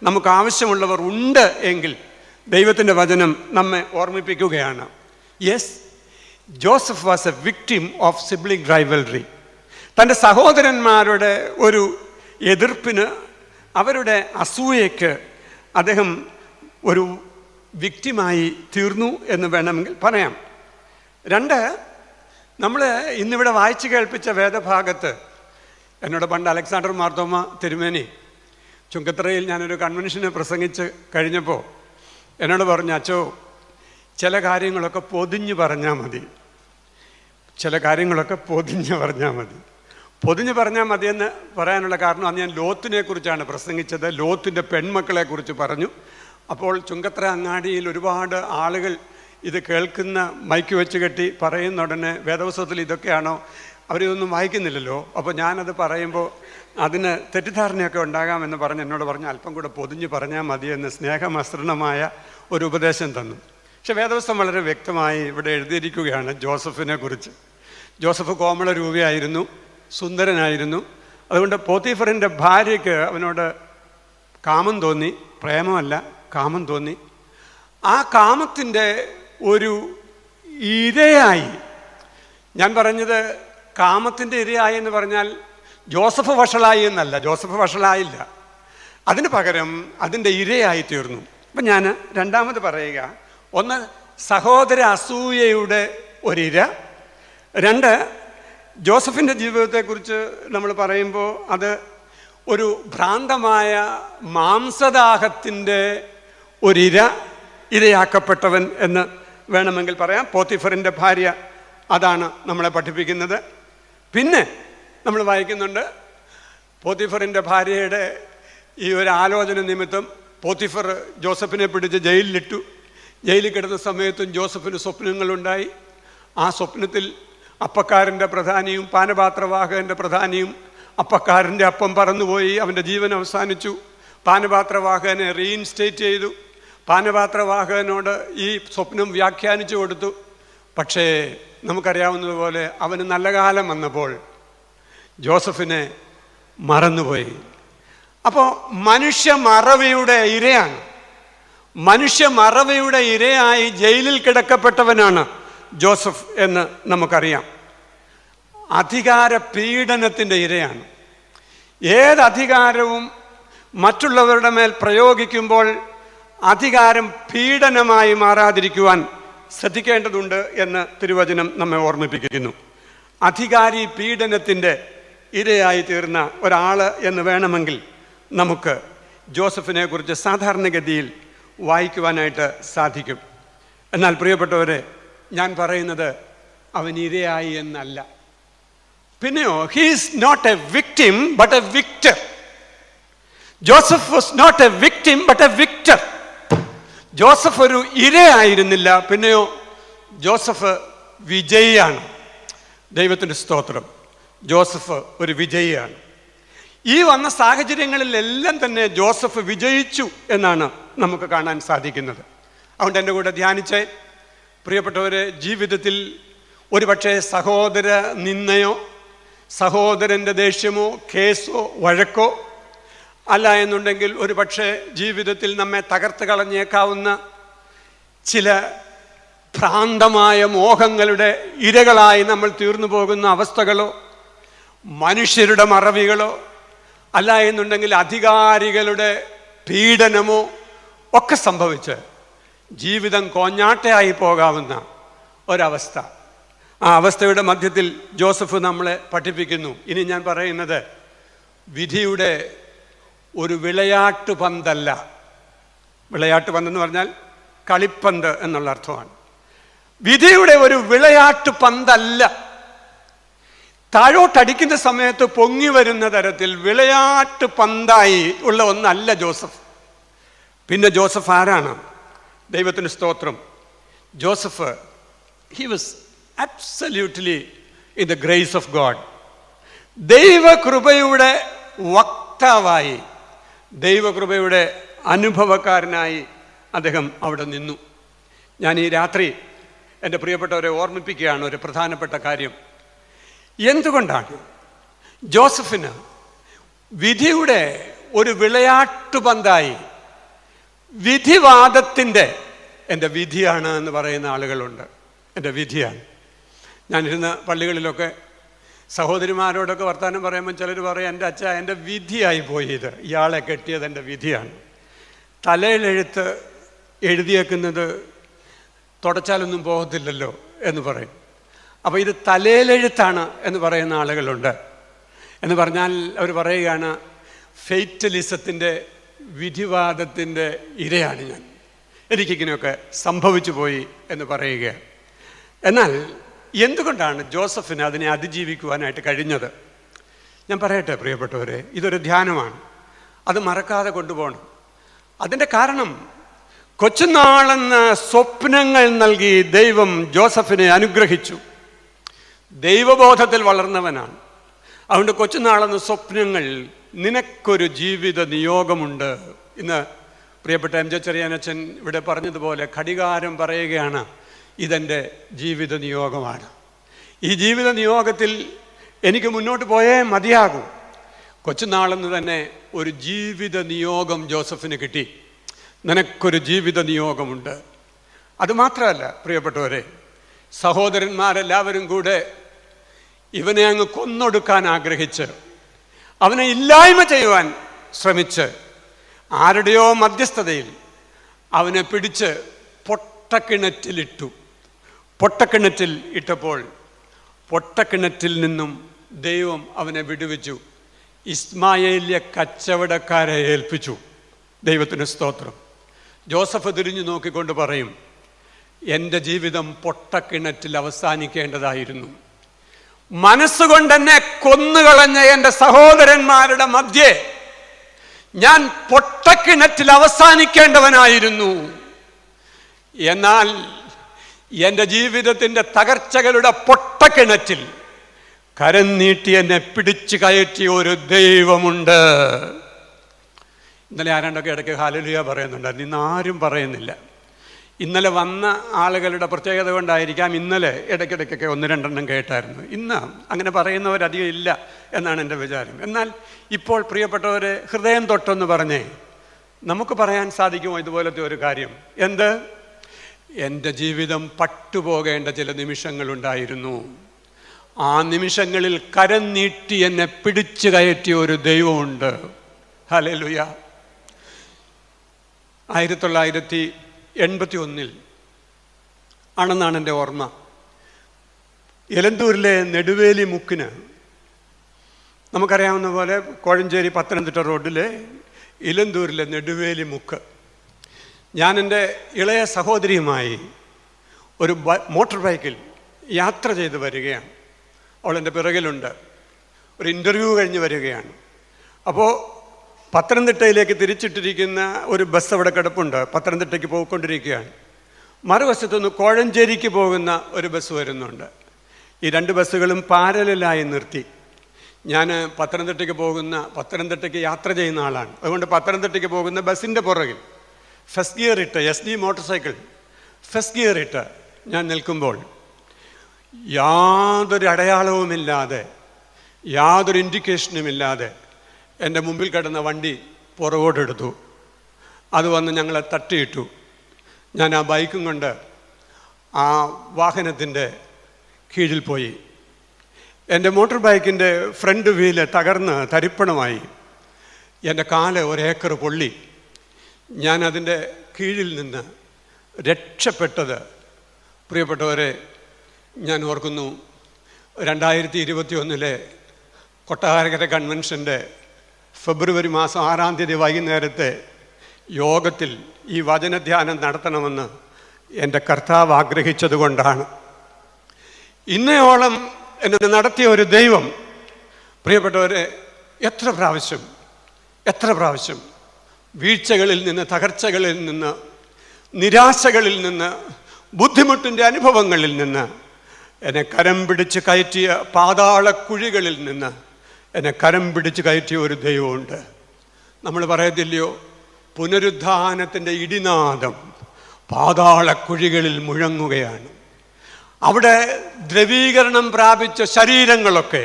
നമുക്ക് ആവശ്യമുള്ളവർ ഉണ്ട് എങ്കിൽ ദൈവത്തിൻ്റെ വചനം നമ്മെ ഓർമ്മിപ്പിക്കുകയാണ്. Yes, Joseph was A victim of sibling rivalry. തൻ്റെ സഹോദരന്മാരുടെ ഒരു എതിർപ്പിന്, അവരുടെ അസൂയയ്ക്ക് അദ്ദേഹം ഒരു വിക്ടിമായി തീർന്നു എന്ന് വേണമെങ്കിൽ പറയാം. നമ്മൾ ഇന്നിവിടെ വായിച്ചു കേൾപ്പിച്ച വേദഭാഗത്ത് എന്നോട് പണ്ട് അലക്സാണ്ടർ മാർത്തോമ തിരുമേനി ചുങ്കത്തറയിൽ ഞാനൊരു കൺവെൻഷന് പ്രസംഗിച്ച് കഴിഞ്ഞപ്പോൾ എന്നോട് പറഞ്ഞു, അച്ചോ, ചില കാര്യങ്ങളൊക്കെ പൊതിഞ്ഞ് പറഞ്ഞാൽ മതി, ചില കാര്യങ്ങളൊക്കെ പൊതിഞ്ഞ് പറഞ്ഞാൽ മതി. പൊതിഞ്ഞ് പറഞ്ഞാൽ മതിയെന്ന് പറയാനുള്ള കാരണം, അന്ന് ഞാൻ ലോത്തിനെ കുറിച്ചാണ് പ്രസംഗിച്ചത്. ലോത്തിൻ്റെ പെൺമക്കളെ കുറിച്ച് പറഞ്ഞു. അപ്പോൾ ചുങ്കത്തറ അങ്ങാടിയിൽ ഒരുപാട് ആളുകൾ ഇത് കേൾക്കുന്ന മൈക്ക് വെച്ച് കെട്ടി പറയുന്ന ഉടനെ വേദപുസ്തകത്തിൽ ഇതൊക്കെയാണോ, അവരിതൊന്നും വായിക്കുന്നില്ലല്ലോ, അപ്പോൾ ഞാനത് പറയുമ്പോൾ അതിന് തെറ്റിദ്ധാരണയൊക്കെ ഉണ്ടാകാമെന്ന് പറഞ്ഞ് എന്നോട് പറഞ്ഞു അല്പം കൂടെ പൊതിഞ്ഞ് പറഞ്ഞാൽ മതിയെന്ന് സ്നേഹമസൃണമായ ഒരു ഉപദേശം തന്നു. പക്ഷെ വേദപുസ്തകം വളരെ വ്യക്തമായി ഇവിടെ എഴുതിയിരിക്കുകയാണ് ജോസഫിനെ കുറിച്ച്. ജോസഫ് കോമള രൂപയായിരുന്നു, സുന്ദരനായിരുന്നു. അതുകൊണ്ട് പോത്തിഫറിൻ്റെ ഭാര്യയ്ക്ക് അവനോട് കാമം തോന്നി, പ്രേമമല്ല കാമം തോന്നി. ആ കാമത്തിൻ്റെ ഒരു ഇരയായി, ഞാൻ പറഞ്ഞത് കാമത്തിൻ്റെ ഇരയായി എന്ന് പറഞ്ഞാൽ ജോസഫ് വഷളായി എന്നല്ല, ജോസഫ് വഷളായില്ല, അതിന് പകരം അതിൻ്റെ ഇരയായി തീർന്നു. അപ്പം ഞാൻ രണ്ടാമത് പറയുക, ഒന്ന് സഹോദര അസൂയയുടെ ഒരിര, രണ്ട് ജോസഫിൻ്റെ ജീവിതത്തെക്കുറിച്ച് നമ്മൾ പറയുമ്പോൾ അത് ഒരു ഭ്രാന്തമായ മാംസദാഹത്തിൻ്റെ ഇരയാക്കപ്പെട്ടവൻ എന്ന് വേണമെങ്കിൽ പറയാം. പോത്തിഫറിൻ്റെ ഭാര്യ അതാണ് നമ്മളെ പഠിപ്പിക്കുന്നത്. പിന്നെ നമ്മൾ വായിക്കുന്നുണ്ട്, പോത്തിഫറിൻ്റെ ഭാര്യയുടെ ഈ ഒരു ആലോചന നിമിത്തം പോത്തിഫർ ജോസഫിനെ പിടിച്ച് ജയിലിലിട്ടു. ജയിലിൽ കിടന്ന സമയത്തും ജോസഫിന് സ്വപ്നങ്ങളുണ്ടായി. ആ സ്വപ്നത്തിൽ അപ്പക്കാരൻ്റെ പ്രധാനിയും പാനപാത്രവാഹകൻ്റെ പ്രധാനിയും, അപ്പക്കാരൻ്റെ അപ്പം പറന്നുപോയി, അവൻ്റെ ജീവൻ അവസാനിച്ചു. പാനപാത്രവാഹകനെ റീഇൻസ്റ്റേറ്റ് ചെയ്തു. പാനപാത്രവാഹകനോട് ഈ സ്വപ്നം വ്യാഖ്യാനിച്ചു കൊടുത്തു. പക്ഷേ നമുക്കറിയാവുന്നതുപോലെ അവന് നല്ല കാലം വന്നപ്പോൾ ജോസഫിനെ മറന്നുപോയി. അപ്പോൾ മനുഷ്യ മറവിയുടെ ഇരയാണ്. മനുഷ്യ മറവിയുടെ ഇരയായി ജയിലിൽ കിടക്കപ്പെട്ടവനാണ് ജോസഫ് എന്ന് നമുക്കറിയാം. അധികാര പീഡനത്തിൻ്റെ ഇരയാണ്. ഏത് അധികാരവും മറ്റുള്ളവരുടെ മേൽ പ്രയോഗിക്കുമ്പോൾ അധികാരം പീഡനമായി മാറാതിരിക്കുവാൻ ശ്രദ്ധിക്കേണ്ടതുണ്ട് എന്ന് തിരുവചനം നമ്മെ ഓർമ്മിപ്പിക്കുന്നു. അധികാരി പീഡനത്തിൻ്റെ ഇരയായി തീർന്ന ഒരാൾ എന്ന് വേണമെങ്കിൽ നമുക്ക് ജോസഫിനെ കുറിച്ച് സാധാരണഗതിയിൽ വായിക്കുവാനായിട്ട് സാധിക്കും. എന്നാൽ പ്രിയപ്പെട്ടവരെ, ഞാൻ പറയുന്നത് അവൻ ഇരയായി എന്നല്ല. പിന്നെയോ, he is not a victim but a victor. Joseph was not a victim but a victor. Joseph ഒരു ഇരയായിരുന്നില്ല, പിന്നെയോ ജോസഫ് വിജയിയാണ്. ദൈവത്തിൻ്റെ സ്തോത്രം. ജോസഫ് ഒരു വിജയിയാണ്. ഈ വന്ന സാഹചര്യങ്ങളിലെല്ലാം തന്നെ ജോസഫ് വിജയിച്ചു എന്നാണ് നമുക്ക് കാണാൻ സാധിക്കുന്നത്. അതുകൊണ്ട് എൻ്റെ കൂടെ ധ്യാനിച്ച് പ്രിയപ്പെട്ടവരെ, ജീവിതത്തിൽ ഒരുപക്ഷെ സഹോദര നിന്ദയോ സഹോദരൻ്റെ ദേഷ്യമോ കേസോ വഴക്കോ അല്ല എന്നുണ്ടെങ്കിൽ ഒരു പക്ഷേ ജീവിതത്തിൽ നമ്മെ തകർത്ത് കളഞ്ഞേക്കാവുന്ന ചില ഭ്രാന്തമായ മോഹങ്ങളുടെ ഇരകളായി നമ്മൾ തീർന്നു പോകുന്ന അവസ്ഥകളോ മനുഷ്യരുടെ മറവികളോ അല്ല എന്നുണ്ടെങ്കിൽ അധികാരികളുടെ പീഡനമോ ഒക്കെ സംഭവിച്ച് ജീവിതം കോഞ്ഞാട്ടയായി പോകാവുന്ന ഒരവസ്ഥ. ആ അവസ്ഥയുടെ മധ്യത്തിൽ ജോസഫ് നമ്മളെ പഠിപ്പിക്കുന്നു. ഇനി ഞാൻ പറയുന്നത് വിധിയുടെ ഒരു വിളയാട്ട് പന്തല്ല. വിളയാട്ട് പന്തെന്ന് പറഞ്ഞാൽ കളിപ്പന്ത് എന്നുള്ള അർത്ഥമാണ്. വിധിയുടെ ഒരു വിളയാട്ട് പന്തല്ല. താഴോട്ടടിക്കുന്ന സമയത്ത് പൊങ്ങി വരുന്ന തരത്തിൽ വിളയാട്ട് പന്തായി ഉള്ള ഒന്നല്ല ജോസഫ്. പിന്നെ ജോസഫ് ആരാണ്? ദൈവത്തിന് സ്തോത്രം. Joseph, he was absolutely in the grace of God. ദൈവകൃപയുടെ വക്താവായി, ദൈവകൃപയുടെ അനുഭവക്കാരനായി അദ്ദേഹം അവിടെ നിന്നു. ഞാൻ ഈ രാത്രി എൻ്റെ പ്രിയപ്പെട്ടവരെ ഓർമ്മിപ്പിക്കുകയാണ് ഒരു പ്രധാനപ്പെട്ട കാര്യം. എന്തുകൊണ്ടാണ് ജോസഫിന് വിധിയുടെ ഒരു വിളയാട്ടുപന്തായി, വിധിവാദത്തിൻ്റെ, എൻ്റെ വിധിയാണ് എന്ന് പറയുന്ന ആളുകളുണ്ട്, എൻ്റെ വിധിയാണ്. ഞാനിരുന്ന പള്ളികളിലൊക്കെ സഹോദരിമാരോടൊക്കെ വർത്തമാനം പറയുമ്പോൾ ചിലർ പറയും, എൻ്റെ അച്ഛ, എൻ്റെ വിധിയായി പോയി, ഇത് ഇയാളെ കെട്ടിയത് എൻ്റെ വിധിയാണ്. തലയിലെഴുത്ത് എഴുതിയേക്കുന്നത് തുടച്ചാലൊന്നും പോകത്തില്ലല്ലോ എന്ന് പറയും. അപ്പോൾ ഇത് തലയിലെഴുത്താണ് എന്ന് പറയുന്ന ആളുകളുണ്ട്. എന്ന് പറഞ്ഞാൽ അവർ പറയുകയാണ്, ഫെയ്റ്റലിസത്തിൻ്റെ, വിധിവാദത്തിൻ്റെ ഇരയാണ് ഞാൻ, എനിക്കിങ്ങനെയൊക്കെ സംഭവിച്ചു പോയി എന്ന് പറയുകയാണ്. എന്നാൽ എന്തുകൊണ്ടാണ് ജോസഫിന് അതിനെ അതിജീവിക്കുവാനായിട്ട് കഴിഞ്ഞത്? ഞാൻ പറയട്ടെ പ്രിയപ്പെട്ടവരെ, ഇതൊരു ധ്യാനമാണ്, അത് മറക്കാതെ കൊണ്ടുപോകണം. അതിൻ്റെ കാരണം, കൊച്ചുനാളെന്ന് സ്വപ്നങ്ങൾ നൽകി ദൈവം ജോസഫിനെ അനുഗ്രഹിച്ചു. ദൈവബോധത്തിൽ വളർന്നവനാണ്. അതുകൊണ്ട് കൊച്ചുനാളെന്ന് സ്വപ്നങ്ങൾ, നിനക്കൊരു ജീവിത നിയോഗമുണ്ട്. ഇന്ന് പ്രിയപ്പെട്ട എം ജെ ചെറിയാനച്ഛൻ ഇവിടെ പറഞ്ഞതുപോലെ ഘടികാരം പറയുകയാണ്, ഇതെൻ്റെ ജീവിത നിയോഗമാണ്. ഈ ജീവിത നിയോഗത്തിൽ എനിക്ക് മുന്നോട്ട് പോയേ മതിയാകൂ. കൊച്ചുനാളെന്ന് തന്നെ ഒരു ജീവിത നിയോഗം ജോസഫിന് കിട്ടി. നിനക്കൊരു ജീവിത നിയോഗമുണ്ട്. അതുമാത്രമല്ല പ്രിയപ്പെട്ടവരെ, സഹോദരന്മാരെല്ലാവരും കൂടെ ഇവനെ അങ്ങ് കൊന്നൊടുക്കാൻ ആഗ്രഹിച്ച്, അവനെ ഇല്ലായ്മ ചെയ്യുവാൻ ശ്രമിച്ച്, ആരുടെയോ മധ്യസ്ഥതയിൽ അവനെ പിടിച്ച് പൊട്ടക്കിണറ്റിലിട്ടു. പൊട്ടക്കിണറ്റിൽ ഇട്ടപ്പോൾ പൊട്ടക്കിണറ്റിൽ നിന്നും ദൈവം അവനെ വിടുവിച്ചു. ഇസ്മായേല്യ കച്ചവടക്കാരെ ഏൽപ്പിച്ചു. ദൈവത്തിന് സ്തോത്രം. ജോസഫ് തിരിഞ്ഞു നോക്കിക്കൊണ്ട് പറയും, എൻ്റെ ജീവിതം പൊട്ടക്കിണറ്റിൽ അവസാനിക്കേണ്ടതായിരുന്നു. മനസ്സുകൊണ്ട് എന്നെ കൊന്നുകളഞ്ഞ എൻ്റെ സഹോദരന്മാരുടെ മധ്യേ ഞാൻ പൊട്ടക്കിണറ്റിൽ അവസാനിക്കേണ്ടവനായിരുന്നു. എന്നാൽ എൻ്റെ ജീവിതത്തിൻ്റെ തകർച്ചകളുടെ പൊട്ടക്കിണറ്റിൽ കരം നീട്ടി എന്നെ പിടിച്ചു കയറ്റിയ ഒരു ദൈവമുണ്ട്. ഇന്നലെ ആരാണ്ടൊക്കെ ഇടയ്ക്ക് ഹല്ലേലൂയ പറയുന്നുണ്ടായിരുന്നു, ഇന്ന് ആരും പറയുന്നില്ല. ഇന്നലെ വന്ന ആളുകളുടെ പ്രത്യേകത കൊണ്ടായിരിക്കാം ഇന്നലെ ഇടയ്ക്കിടയ്ക്കൊക്കെ 1-2 കേട്ടായിരുന്നു. ഇന്ന് അങ്ങനെ പറയുന്നവരധികം ഇല്ല എന്നാണ് എൻ്റെ വിചാരം. എന്നാൽ ഇപ്പോൾ പ്രിയപ്പെട്ടവരെ, ഹൃദയം തൊട്ടെന്ന് പറഞ്ഞേ നമുക്ക് പറയാൻ സാധിക്കുമോ ഇതുപോലത്തെ ഒരു കാര്യം? എന്ത്? എൻ്റെ ജീവിതം പട്ടുപോകേണ്ട ചില നിമിഷങ്ങളുണ്ടായിരുന്നു. ആ നിമിഷങ്ങളിൽ കരം നീട്ടി എന്നെ പിടിച്ചു കയറ്റിയ ഒരു ദൈവമുണ്ട്. ഹല്ലേലൂയ. 1981 ആണെന്നാണ് എൻ്റെ ഓർമ്മ. എലന്തൂരിലെ നെടുവേലി മുക്കിന്, നമുക്കറിയാവുന്ന പോലെ കോഴഞ്ചേരി പത്തനംതിട്ട റോഡിലെ ഇലന്തൂരിലെ നെടുവേലി മുക്ക്, ഞാൻ എൻ്റെ ഇളയ സഹോദരിയുമായി ഒരു മോട്ടോർ ബൈക്കിൽ യാത്ര ചെയ്ത് വരികയാണ്. അവളെൻ്റെ പിറകിലുണ്ട്. ഒരു ഇൻ്റർവ്യൂ കഴിഞ്ഞ് വരികയാണ്. അപ്പോൾ പത്തനംതിട്ടയിലേക്ക് തിരിച്ചിട്ടിരിക്കുന്ന ഒരു ബസ് അവിടെ കിടപ്പുണ്ട്. പത്തനംതിട്ടയ്ക്ക് പോയിക്കൊണ്ടിരിക്കുകയാണ്. മറുവശത്തുനിന്ന് കോഴഞ്ചേരിക്ക് പോകുന്ന ഒരു ബസ് വരുന്നുണ്ട്. ഈ 2 ബസ്സുകളും പാരലായി നിർത്തി. ഞാൻ പത്തനംതിട്ടയ്ക്ക് യാത്ര ചെയ്യുന്ന ആളാണ്. അതുകൊണ്ട് പത്തനംതിട്ടയ്ക്ക് പോകുന്ന ബസ്സിൻ്റെ പുറകിൽ ഫസ്റ്റ് ഗിയർ ഇട്ട്, SD motor cycle first gear ഇട്ട് ഞാൻ നിൽക്കുമ്പോൾ യാതൊരു അടയാളവുമില്ലാതെ, യാതൊരു ഇൻഡിക്കേഷനുമില്ലാതെ എൻ്റെ മുമ്പിൽ കിടന്ന വണ്ടി പുറകോട്ടെടുത്തു. അത് വന്ന് ഞങ്ങളെ തട്ടിയിട്ടു. ഞാൻ ആ ബൈക്കും കൊണ്ട് ആ വാഹനത്തിൻ്റെ കീഴിൽ പോയി. എൻ്റെ മോട്ടോർ ബൈക്കിൻ്റെ ഫ്രണ്ട് വീല് തകർന്ന് തരിപ്പണമായി. എൻ്റെ കാല് 1 ഏക്കർ പൊള്ളി. ഞാൻ അതിൻ്റെ കീഴിൽ നിന്ന് രക്ഷപ്പെട്ടത്, പ്രിയപ്പെട്ടവരെ, ഞാൻ ഓർക്കുന്നു 2021 കൊട്ടാരക്കര കൺവെൻഷൻ്റെ ഫെബ്രുവരി മാസം 6-ാം തീയതി വൈകുന്നേരത്തെ യോഗത്തിൽ ഈ വചനധ്യാനം നടത്തണമെന്ന് എൻ്റെ കർത്താവ് ആഗ്രഹിച്ചതുകൊണ്ടാണ്. ഇന്നയോളം എന്നെ നടത്തിയ ഒരു ദൈവം, പ്രിയപ്പെട്ടവരെ, എത്ര പ്രാവശ്യം വീഴ്ചകളിൽ നിന്ന്, തകർച്ചകളിൽ നിന്ന്, നിരാശകളിൽ നിന്ന്, ബുദ്ധിമുട്ടിൻ്റെ അനുഭവങ്ങളിൽ നിന്ന്, എന്നെ കരം പിടിച്ച് കയറ്റിയ പാതാള കുഴികളിൽ നിന്ന് എന്നെ കരം പിടിച്ച് കയറ്റിയ ഒരു ദൈവമുണ്ട്. നമ്മൾ പറയത്തില്ലയോ, പുനരുദ്ധാനത്തിൻ്റെ ഇടിനാദം പാതാള കുഴികളിൽ മുഴങ്ങുകയാണ്. അവിടെ ദ്രവീകരണം പ്രാപിച്ച ശരീരങ്ങളൊക്കെ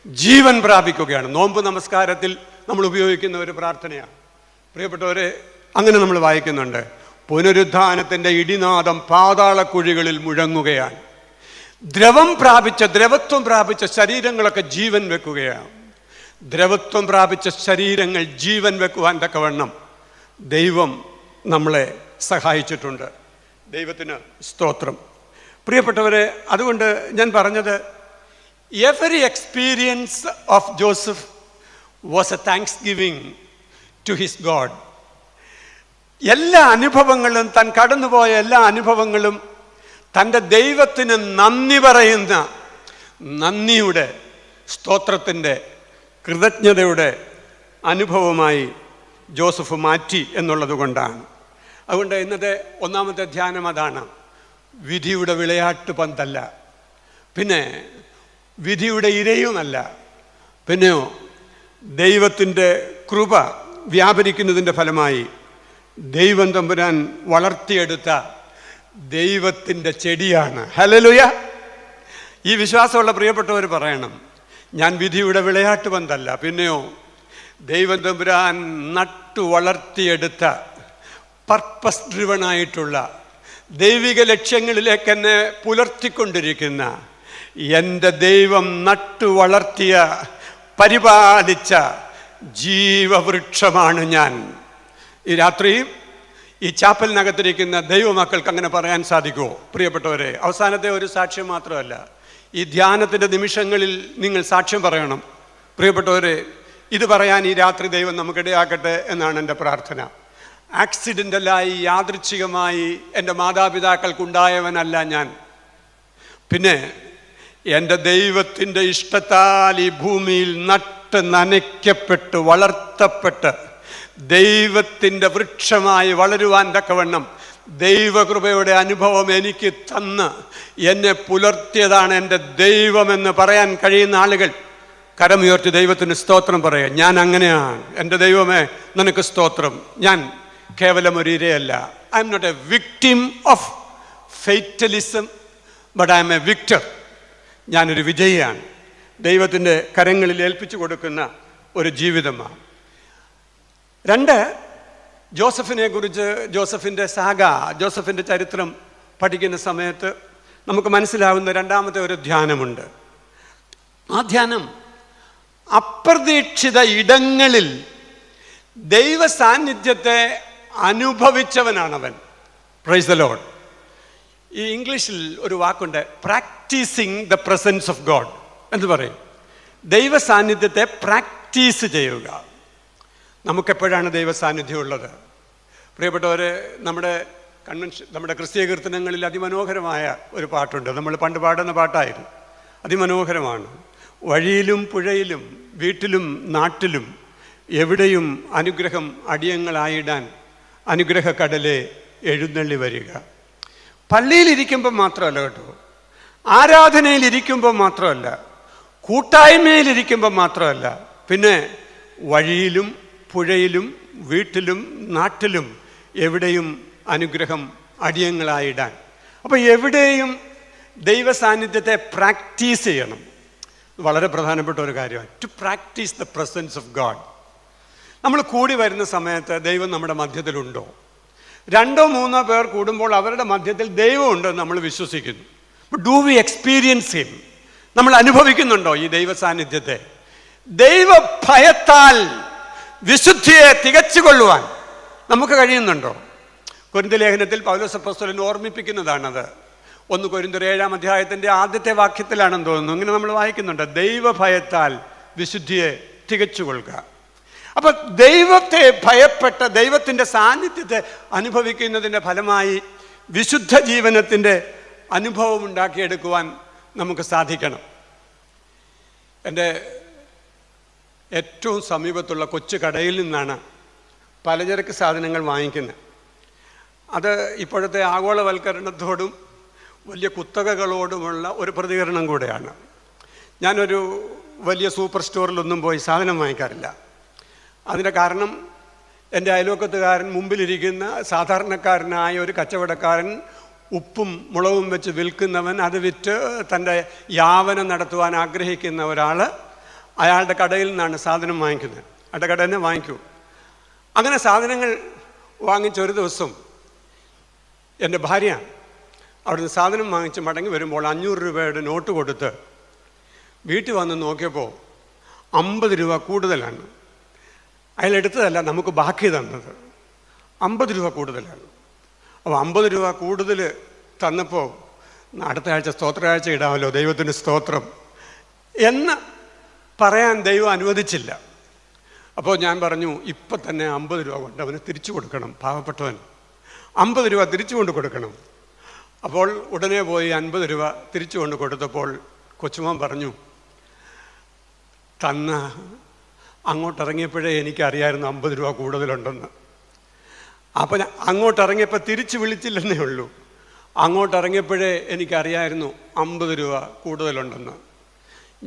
ജീവൻ പ്രാപിക്കുകയാണ്. നോമ്പ് നമസ്കാരത്തിൽ നമ്മൾ ഉപയോഗിക്കുന്ന ഒരു പ്രാർത്ഥനയാണ്, പ്രിയപ്പെട്ടവരെ. അങ്ങനെ നമ്മൾ വായിക്കുന്നുണ്ട്, പുനരുദ്ധാനത്തിൻ്റെ ഇടിനാദം പാതാള കുഴികളിൽ മുഴങ്ങുകയാണ്. ദ്രവത്വം പ്രാപിച്ച ശരീരങ്ങളൊക്കെ ജീവൻ വെക്കുകയാണ്. ദ്രവത്വം പ്രാപിച്ച ശരീരങ്ങൾ ജീവൻ വെക്കുവാൻ തക്കവണ്ണം ദൈവം നമ്മളെ സഹായിച്ചിട്ടുണ്ട്. ദൈവത്തിന് സ്തോത്രം. പ്രിയപ്പെട്ടവരെ, അതുകൊണ്ട് ഞാൻ പറഞ്ഞത്, every experience of Joseph was a thanksgiving to his God. എല്ലാ അനുഭവങ്ങളും, താൻ കടന്നുപോയ എല്ലാ അനുഭവങ്ങളും തൻ്റെ ദൈവത്തിന് നന്ദി പറയുന്ന, നന്ദിയുടെ, സ്തോത്രത്തിൻ്റെ, കൃതജ്ഞതയുടെ അനുഭവമായി ജോസഫ് മാറ്റി എന്നുള്ളത് കൊണ്ടാണ്. അതുകൊണ്ട് ഇന്നത്തെ 1-ാമത്തെ ധ്യാനം അതാണ്. വിധിയുടെ വിളയാട്ട് പന്തല്ല, പിന്നെ വിധിയുടെ ഇരയുമല്ല, പിന്നെയോ ദൈവത്തിൻ്റെ കൃപ വ്യാപരിക്കുന്നതിൻ്റെ ഫലമായി ദൈവം തമ്പുരാൻ വളർത്തിയെടുത്ത ദൈവത്തിൻ്റെ ചെടിയാണ്. ഹല്ലേലൂയ. ഈ വിശ്വാസമുള്ള പ്രിയപ്പെട്ടവർ പറയണം, ഞാൻ വിധിയുടെ വിളയാട്ട് പന്തല്ല, പിന്നെയോ ദൈവം തമ്പുരാൻ നട്ടു വളർത്തിയെടുത്ത പർപ്പസ് ഡ്രിവണായിട്ടുള്ള ദൈവിക ലക്ഷ്യങ്ങളിലേക്ക് എന്നെ പുലർത്തിക്കൊണ്ടിരിക്കുന്ന എൻ്റെ ദൈവം നട്ടു വളർത്തിയ, പരിപാലിച്ച ജീവവൃക്ഷമാണ് ഞാൻ. ഈ രാത്രി ഈ ചാപ്പലിനകത്തിരിക്കുന്ന ദൈവമക്കൾക്ക് അങ്ങനെ പറയാൻ സാധിക്കുമോ? പ്രിയപ്പെട്ടവരെ, അവസാനത്തെ ഒരു സാക്ഷ്യം മാത്രമല്ല, ഈ ധ്യാനത്തിൻ്റെ നിമിഷങ്ങളിൽ നിങ്ങൾ സാക്ഷ്യം പറയണം. പ്രിയപ്പെട്ടവരെ, ഇത് പറയാൻ ഈ രാത്രി ദൈവം നമുക്കിടയാക്കട്ടെ എന്നാണ് എൻ്റെ പ്രാർത്ഥന. ആക്സിഡൻ്റലായി, യാദൃച്ഛികമായി എൻ്റെ മാതാപിതാക്കൾക്കുണ്ടായവനല്ല ഞാൻ. പിന്നെ എൻ്റെ ദൈവത്തിൻ്റെ ഇഷ്ടത്താൽ ഈ ഭൂമിയിൽ നട്ട് നനയ്ക്കപ്പെട്ട് വളർത്തപ്പെട്ട് ദൈവത്തിൻ്റെ വൃക്ഷമായി വളരുവാൻ തക്കവണ്ണം ദൈവകൃപയുടെ അനുഭവം എനിക്ക് തന്ന് എന്നെ പുലർത്തിയതാണ് എൻ്റെ ദൈവമെന്ന് പറയാൻ കഴിയുന്ന ആളുകൾ കരമുയർത്തി ദൈവത്തിന് സ്തോത്രം പറയുക. ഞാൻ അങ്ങനെയാണ്. എൻ്റെ ദൈവമേ, നിനക്ക് സ്തോത്രം. ഞാൻ കേവലം ഒരു ഇരയല്ല, I am not a victim of fatalism, but I am a victor. ഞാനൊരു വിജയിയാണ്. ദൈവത്തിൻ്റെ കരങ്ങളിൽ ഏൽപ്പിച്ചു കൊടുക്കുന്ന ഒരു ജീവിതമാണ്. 2, ജോസഫിനെ കുറിച്ച്, ജോസഫിൻ്റെ ചരിത്രം പഠിക്കുന്ന സമയത്ത് നമുക്ക് മനസ്സിലാവുന്ന രണ്ടാമത്തെ ഒരു ധ്യാനമുണ്ട്. ആ ധ്യാനം, അപ്രതീക്ഷിത ഇടങ്ങളിൽ ദൈവ സാന്നിധ്യത്തെ അനുഭവിച്ചവനാണവൻ. Praise the Lord. ഈ ഇംഗ്ലീഷിൽ ഒരു വാക്കുണ്ട്, practising the presence of God എന്ന് പറയും. ദൈവ സാന്നിധ്യത്തെ പ്രാക്ടീസ് ചെയ്യുക. നമുക്കെപ്പോഴാണ് ദൈവ സാന്നിധ്യം ഉള്ളത്? പ്രിയപ്പെട്ടവരെ, നമ്മുടെ ക്രിസ്തീയ കീർത്തനങ്ങളിൽ അതിമനോഹരമായ ഒരു പാട്ടുണ്ട്. നമ്മൾ പണ്ട് പാടുന്ന പാട്ടായിരുന്നു. അതിമനോഹരമാണ്. വഴിയിലും പുഴയിലും വീട്ടിലും നാട്ടിലും എവിടെയും അനുഗ്രഹം അടിയങ്ങളായിടാൻ അനുഗ്രഹക്കടലെ എഴുന്നള്ളി വരിക. പള്ളിയിലിരിക്കുമ്പം മാത്രമല്ല കേട്ടോ, ആരാധനയിലിരിക്കുമ്പം മാത്രമല്ല, കൂട്ടായ്മയിലിരിക്കുമ്പം മാത്രമല്ല, പിന്നെ വഴിയിലും പുഴയിലും വീട്ടിലും നാട്ടിലും എവിടെയും അനുഗ്രഹം അടിയങ്ങളായിടാൻ. അപ്പോൾ എവിടെയും ദൈവ സാന്നിധ്യത്തെ പ്രാക്ടീസ് ചെയ്യണം. വളരെ പ്രധാനപ്പെട്ട ഒരു കാര്യമാണ്, to practise the presence of God. നമ്മൾ കൂടി വരുന്ന സമയത്ത് ദൈവം നമ്മുടെ മധ്യത്തിലുണ്ടോ? 2-3 പേർ കൂടുമ്പോൾ അവരുടെ മധ്യത്തിൽ ദൈവമുണ്ടെന്ന് നമ്മൾ വിശ്വസിക്കുന്നു. Do we experience him? നമ്മൾ അനുഭവിക്കുന്നുണ്ടോ ഈ ദൈവ സാന്നിധ്യത്തെ? ദൈവ ഭയത്താൽ വിശുദ്ധിയെ തികച്ചുകൊള്ളുവാൻ നമുക്ക് കഴിയുന്നുണ്ടോ? കൊരിന്ത്യർ ലേഖനത്തിൽ പൗലോസ് അപ്പോസ്തലൻ ഓർമ്മിപ്പിക്കുന്നതാണത്. 1 കൊരിന്ത്യർ 7-ാം അധ്യായത്തിൻ്റെ ആദ്യത്തെ വാക്യത്തിലാണെന്ന് തോന്നുന്നു. ഇങ്ങനെ നമ്മൾ വായിക്കുന്നുണ്ട്, ദൈവഭയത്താൽ വിശുദ്ധിയെ തികച്ചുകൊള്ളുക. അപ്പം ദൈവത്തെ ഭയപ്പെട്ട, ദൈവത്തിൻ്റെ സാന്നിധ്യത്തെ അനുഭവിക്കുന്നതിൻ്റെ ഫലമായി വിശുദ്ധ ജീവനത്തിൻ്റെ അനുഭവം ഉണ്ടാക്കിയെടുക്കുവാൻ നമുക്ക് സാധിക്കണം. എൻ്റെ ഏറ്റവും സമീപത്തുള്ള കൊച്ചു കടയിൽ നിന്നാണ് പലചരക്ക് സാധനങ്ങൾ വാങ്ങിക്കുന്നത്. അത് ഇപ്പോഴത്തെ ആഗോളവൽക്കരണത്തോടും വലിയ കുത്തകകളോടുമുള്ള ഒരു പ്രതികരണം കൂടെയാണ്. ഞാനൊരു വലിയ സൂപ്പർ സ്റ്റോറിലൊന്നും പോയി സാധനം വാങ്ങിക്കാറില്ല. അതിൻ്റെ കാരണം, എൻ്റെ അയൽവക്കത്തുകാരൻ, മുമ്പിലിരിക്കുന്ന സാധാരണക്കാരനായ ഒരു കച്ചവടക്കാരൻ, ഉപ്പും മുളകും വെച്ച് വിൽക്കുന്നവൻ, അത് വിറ്റ് തൻ്റെ യാവനം നടത്തുവാൻ ആഗ്രഹിക്കുന്ന ഒരാൾ അയാളുടെ കടയിൽ നിന്നാണ് സാധനം വാങ്ങിക്കുന്നത്. അയാളുടെ കടയിൽ നിന്ന് വാങ്ങിക്കൂ. അങ്ങനെ സാധനങ്ങൾ വാങ്ങിച്ചൊരു ദിവസം എൻ്റെ ഭാര്യ അവിടുന്ന് സാധനം വാങ്ങിച്ച് മടങ്ങി വരുമ്പോൾ 500 രൂപയുടെ നോട്ട് കൊടുത്ത് വീട്ടിൽ വന്ന് നോക്കിയപ്പോൾ 50 രൂപ കൂടുതലാണ്. അയാളെടുത്തതല്ല, നമുക്ക് ബാക്കി തന്നത് 50 രൂപ കൂടുതലാണ്. അപ്പോൾ 50 രൂപ കൂടുതൽ തന്നപ്പോൾ, അടുത്ത ആഴ്ച സ്തോത്രാഴ്ച ഇടാമല്ലോ, ദൈവത്തിന് സ്തോത്രം എന്ന് പറയാൻ ദൈവം അനുവദിച്ചില്ല. അപ്പോൾ ഞാൻ പറഞ്ഞു, ഇപ്പം തന്നെ 50 രൂപ കൊണ്ട് അവന് തിരിച്ചു കൊടുക്കണം. പാവപ്പെട്ടവൻ 50 രൂപ തിരിച്ചു കൊണ്ട് കൊടുക്കണം. അപ്പോൾ ഉടനെ പോയി 50 രൂപ തിരിച്ചു കൊണ്ട് കൊടുത്തപ്പോൾ കൊച്ചുമോൻ പറഞ്ഞു, അങ്ങോട്ടിറങ്ങിയപ്പോഴേ എനിക്കറിയായിരുന്നു 50 രൂപ കൂടുതലുണ്ടെന്ന്. അപ്പോൾ അങ്ങോട്ടിറങ്ങിയപ്പോൾ തിരിച്ചു വിളിച്ചില്ലെന്നേ ഉള്ളൂ. അങ്ങോട്ടിറങ്ങിയപ്പോഴേ എനിക്കറിയായിരുന്നു 50 രൂപ കൂടുതലുണ്ടെന്ന്.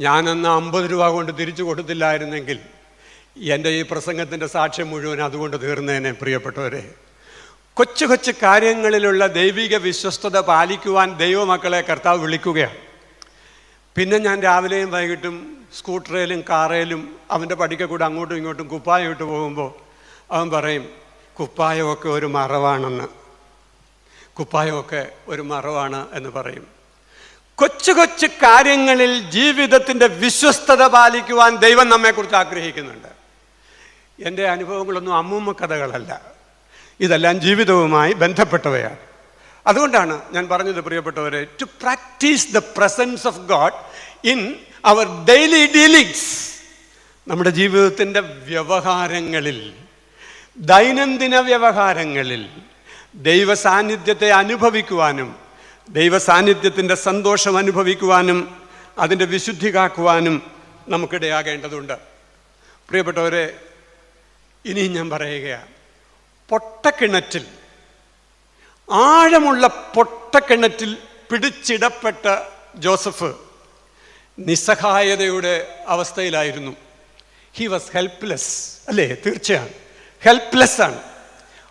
ഞാനന്ന് 50 രൂപ കൊണ്ട് തിരിച്ചു കൊടുത്തില്ലായിരുന്നെങ്കിൽ എൻ്റെ ഈ പ്രസംഗത്തിൻ്റെ സാക്ഷ്യം മുഴുവൻ അതുകൊണ്ട് തീർന്നേനെ. പ്രിയപ്പെട്ടവരെ, കൊച്ചു കൊച്ചു കാര്യങ്ങളിലുള്ള ദൈവിക വിശ്വസ്തത പാലിക്കുവാൻ ദൈവമക്കളെ കർത്താവ് വിളിക്കുകയാണ്. പിന്നെ ഞാൻ രാവിലെയും വൈകിട്ടും സ്കൂട്ടറിലും കാറേലും അവൻ്റെ പഠിക്ക കൂടെ അങ്ങോട്ടും ഇങ്ങോട്ടും കുപ്പായം ഇട്ട് പോകുമ്പോൾ അവൻ പറയും, കുപ്പായമൊക്കെ ഒരു മറവാണെന്ന്, കുപ്പായമൊക്കെ ഒരു മറവാണ് എന്ന് പറയും. കൊച്ചു കൊച്ചു കാര്യങ്ങളിൽ ജീവിതത്തിൻ്റെ വിശ്വസ്തത പാലിക്കുവാൻ ദൈവം നമ്മെക്കുറിച്ച് ആഗ്രഹിക്കുന്നുണ്ട്. എൻ്റെ അനുഭവങ്ങളൊന്നും അമ്മൂമ്മ കഥകളല്ല, ഇതെല്ലാം ജീവിതവുമായി ബന്ധപ്പെട്ടവയാണ്. അതുകൊണ്ടാണ് ഞാൻ പറഞ്ഞത്, പ്രിയപ്പെട്ടവരെ, to practise the presence of God in our daily dealings. നമ്മുടെ ജീവിതത്തിൻ്റെ വ്യവഹാരങ്ങളിൽ, ദൈനംദിന വ്യവഹാരങ്ങളിൽ ദൈവ സാന്നിധ്യത്തെ അനുഭവിക്കുവാനും ദൈവ സാന്നിധ്യത്തിൻ്റെ സന്തോഷം അനുഭവിക്കുവാനും അതിൻ്റെ വിശുദ്ധി കാക്കുവാനും നമുക്കിടയാകേണ്ടതുണ്ട്. പ്രിയപ്പെട്ടവരെ, ഇനിയും ഞാൻ പറയുകയാണ്, പൊട്ടക്കിണറ്റിൽ, ആഴമുള്ള പൊട്ടക്കിണറ്റിൽ പിടിച്ചിടപ്പെട്ട ജോസഫ് നിസ്സഹായതയുടെ അവസ്ഥയിലായിരുന്നു. ഹി വാസ് ഹെൽപ്ലെസ്, അല്ലേ? തീർച്ചയാണ്, ഹെൽപ്ലെസ് ആണ്.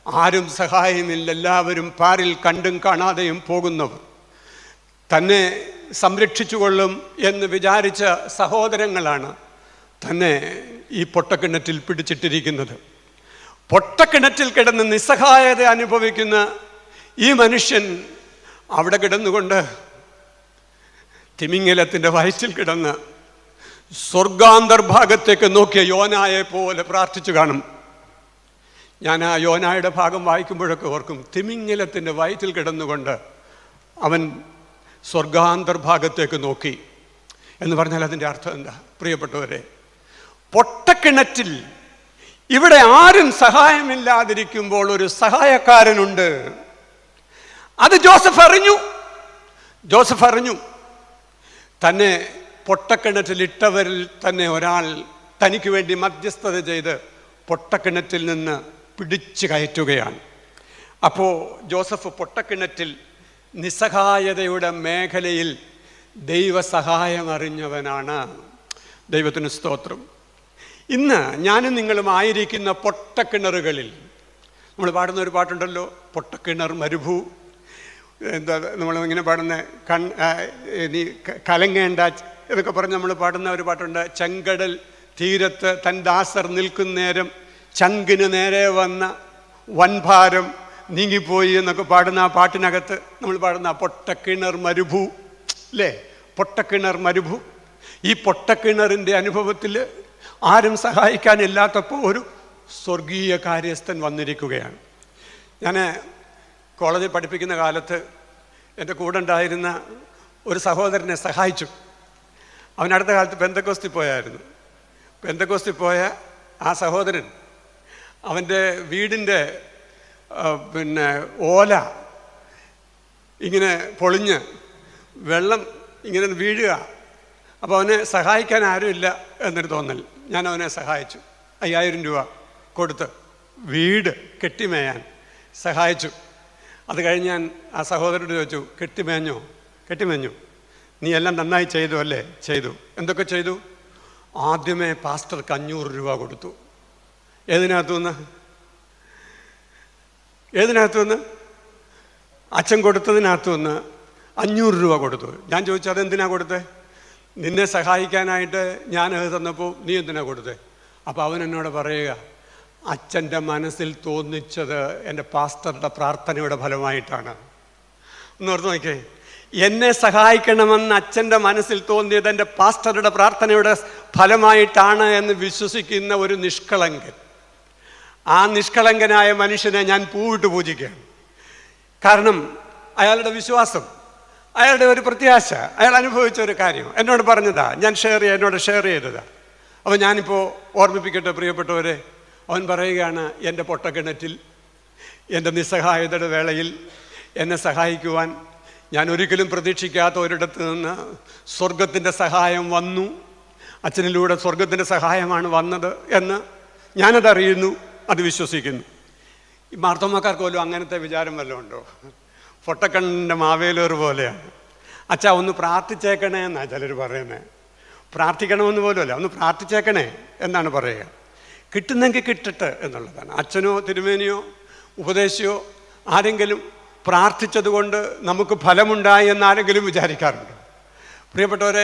ആരും സഹായമില്ല, എല്ലാവരും പാരിൽ കണ്ടും കാണാതെയും പോകുന്നവർ. തന്നെ സംരക്ഷിച്ചുകൊള്ളും എന്ന് വിചാരിച്ച സഹോദരങ്ങളാണ് തന്നെ ഈ പൊട്ടക്കിണറ്റിൽ പിടിച്ചിട്ടിരിക്കുന്നത്. പൊട്ടക്കിണറ്റിൽ കിടന്ന് നിസ്സഹായത അനുഭവിക്കുന്ന ഈ മനുഷ്യൻ അവിടെ കിടന്നുകൊണ്ട് തിമിംഗലത്തിൻ്റെ വയറ്റിൽ കിടന്ന് സ്വർഗാന്തർഭാഗത്തേക്ക് നോക്കിയ യോനായെ പോലെ പ്രാർത്ഥിച്ചു കാണും. ഞാൻ ആ യോനായുടെ ഭാഗം വായിക്കുമ്പോഴൊക്കെ ഓർക്കും, തിമിംഗലത്തിൻ്റെ വയറ്റിൽ കിടന്നുകൊണ്ട് അവൻ സ്വർഗാന്തർഭാഗത്തേക്ക് നോക്കി എന്ന് പറഞ്ഞാൽ അതിൻ്റെ അർത്ഥം എന്താ? പ്രിയപ്പെട്ടവരെ, പൊട്ടക്കിണറ്റിൽ ഇവിടെ ആരും സഹായമില്ലാതിരിക്കുമ്പോൾ ഒരു സഹായക്കാരനുണ്ട്. അത് ജോസഫ് അറിഞ്ഞു. തന്നെ പൊട്ടക്കിണറ്റിലിട്ടവരിൽ തന്നെ ഒരാൾ തനിക്ക് വേണ്ടി മധ്യസ്ഥത ചെയ്ത് പൊട്ടക്കിണറ്റിൽ നിന്ന് പിടിച്ചു കയറ്റുകയാണ്. അപ്പോൾ ജോസഫ് പൊട്ടക്കിണറ്റിൽ നിസ്സഹായതയുടെ മേഖലയിൽ ദൈവസഹായം അറിഞ്ഞവനാണ്. ദൈവത്തിന് സ്തോത്രം. ഇന്ന് ഞാനും നിങ്ങളും ആയിരിക്കുന്ന പൊട്ടക്കിണറുകളിൽ നമ്മൾ പാടുന്ന ഒരു പാട്ടുണ്ടല്ലോ, പൊട്ടക്കിണർ മരുഭൂ, എന്താ നമ്മളിങ്ങനെ പാടുന്ന നീ കലങ്ങേണ്ട എന്നൊക്കെ പറഞ്ഞ് നമ്മൾ പാടുന്ന ഒരു പാട്ടുണ്ട്. ചെങ്കടൽ തീരത്ത് തൻ ദാസർ നിൽക്കുന്നേരം ചങ്കിന് നേരെ വന്ന വൻഭാരം നീങ്ങിപ്പോയി എന്നൊക്കെ പാടുന്ന ആ പാട്ടിനകത്ത് നമ്മൾ പാടുന്ന പൊട്ടക്കിണർ മരുഭൂ അല്ലേ? പൊട്ടക്കിണർ മരുഭൂ. ഈ പൊട്ടക്കിണറിൻ്റെ അനുഭവത്തിൽ ആരും സഹായിക്കാനില്ലാത്തപ്പോൾ ഒരു സ്വർഗീയ കാര്യസ്ഥൻ വന്നിരിക്കുകയാണ്. ഞാൻ കോളേജിൽ പഠിപ്പിക്കുന്ന കാലത്ത് എൻ്റെ കൂടെ ഉണ്ടായിരുന്ന ഒരു സഹോദരനെ സഹായിച്ചു. അവൻ അടുത്ത കാലത്ത് പെന്തക്കോസ്തി പോയായിരുന്നു. പെന്തക്കോസ്തി പോയ ആ സഹോദരൻ അവൻ്റെ വീടിൻ്റെ ഓല ഇങ്ങനെ പൊളിഞ്ഞ് വെള്ളം ഇങ്ങനെ വീഴുക. അപ്പോൾ അവനെ സഹായിക്കാൻ ആരുമില്ല എന്നൊരു തോന്നൽ. ഞാൻ അവനെ സഹായിച്ചു. 5000 രൂപ കൊടുത്ത് വീട് കെട്ടിമേയാൻ സഹായിച്ചു. അത് കഴിഞ്ഞ് ഞാൻ ആ സഹോദരനോട് ചോദിച്ചു, കെട്ടിമേഞ്ഞു? നീ എല്ലാം നന്നായി ചെയ്തു അല്ലേ? ചെയ്തു. എന്തൊക്കെ ചെയ്തു? ആദ്യമേ പാസ്റ്റർക്ക് 500 രൂപ കൊടുത്തു. ഏതിനകത്തുനിന്ന്? അച്ഛൻ കൊടുത്തതിനകത്തുനിന്ന് 500 രൂപ കൊടുത്തു. ഞാൻ ചോദിച്ചു, അതെന്തിനാ കൊടുത്തേ? നിന്നെ സഹായിക്കാനായിട്ട് ഞാനത് തന്നപ്പോൾ നീ എന്തിനാ കൊടുത്തേ? അപ്പോൾ അവൻ എന്നോട് പറയുക, അച്ഛൻ്റെ മനസ്സിൽ തോന്നിച്ചത് എൻ്റെ പാസ്റ്ററുടെ പ്രാർത്ഥനയുടെ ഫലമായിട്ടാണ്. ഒന്നോർത്ത് നോക്കിയേ, എന്നെ സഹായിക്കണമെന്ന് അച്ഛൻ്റെ മനസ്സിൽ തോന്നിയത് എൻ്റെ പാസ്റ്ററുടെ പ്രാർത്ഥനയുടെ ഫലമായിട്ടാണ് എന്ന് വിശ്വസിക്കുന്ന ഒരു നിഷ്കളങ്കൻ. ആ നിഷ്കളങ്കനായ മനുഷ്യനെ ഞാൻ പൂവിട്ട് പൂജിക്കുകയാണ്. കാരണം അയാളുടെ വിശ്വാസം, അയാളുടെ ഒരു പ്രത്യാശ, അയാൾ അനുഭവിച്ച ഒരു കാര്യം എന്നോട് പറഞ്ഞതാ, എന്നോട് ഷെയർ ചെയ്തതാ. അപ്പോൾ ഞാനിപ്പോൾ ഓർമ്മിപ്പിക്കട്ടെ പ്രിയപ്പെട്ടവരെ. അവൻ പറയുകയാണ്, എൻ്റെ പൊട്ടക്കിണറ്റിൽ എൻ്റെ നിസ്സഹായതയുടെ വേളയിൽ എന്നെ സഹായിക്കുവാൻ ഞാൻ ഒരിക്കലും പ്രതീക്ഷിക്കാത്ത ഒരിടത്ത് നിന്ന് സ്വർഗത്തിൻ്റെ സഹായം വന്നു. അച്ഛനിലൂടെ സ്വർഗത്തിൻ്റെ സഹായമാണ് വന്നത് എന്ന് ഞാനതറിയുന്നു, അത് വിശ്വസിക്കുന്നു. ഈ മാർത്തോമാക്കാർക്ക് പോലും അങ്ങനത്തെ വിചാരം വല്ലതും ഉണ്ടോ? പൊട്ടക്കണ്ണിൻ്റെ മാവേലൂർ പോലെയാണ്. അച്ഛാ ഒന്ന് പ്രാർത്ഥിച്ചേക്കണേ എന്നാണ് ചിലർ പറയുന്നത്. പ്രാർത്ഥിക്കണമെന്ന് പോലുമല്ല, ഒന്ന് പ്രാർത്ഥിച്ചേക്കണേ എന്നാണ് പറയുക. കിട്ടുന്നെങ്കിൽ കിട്ടട്ടെ എന്നുള്ളതാണ്. അച്ഛനോ തിരുമേനിയോ ഉപദേശിയോ ആരെങ്കിലും പ്രാർത്ഥിച്ചതുകൊണ്ട് നമുക്ക് ഫലമുണ്ടായി എന്നാരെങ്കിലും വിചാരിക്കാറുണ്ട്? പ്രിയപ്പെട്ടവരെ,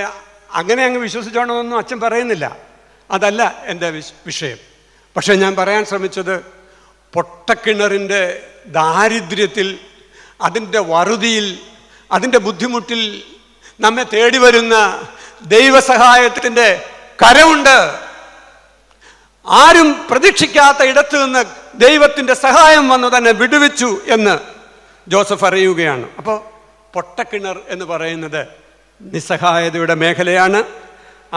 അങ്ങനെ അങ്ങ് വിശ്വസിച്ചോണമെന്നൊന്നും അച്ഛൻ പറയുന്നില്ല, അതല്ല എൻ്റെ വിഷയം. പക്ഷേ ഞാൻ പറയാൻ ശ്രമിച്ചത്, പൊട്ടക്കിണറിൻ്റെ ദാരിദ്ര്യത്തിൽ, അതിൻ്റെ വറുതിയിൽ, അതിൻ്റെ ബുദ്ധിമുട്ടിൽ നമ്മെ തേടി വരുന്ന ദൈവസഹായത്തിൻ്റെ കരമുണ്ട്. ആരും പ്രതീക്ഷിക്കാത്ത ഇടത്ത് നിന്ന് ദൈവത്തിൻ്റെ സഹായം വന്നു തന്നെ വിടുവിച്ചു എന്ന് ജോസഫ് അറിയുകയാണ്. അപ്പോൾ പൊട്ടക്കിണർ എന്ന് പറയുന്നത് നിസ്സഹായതയുടെ മേഖലയാണ്.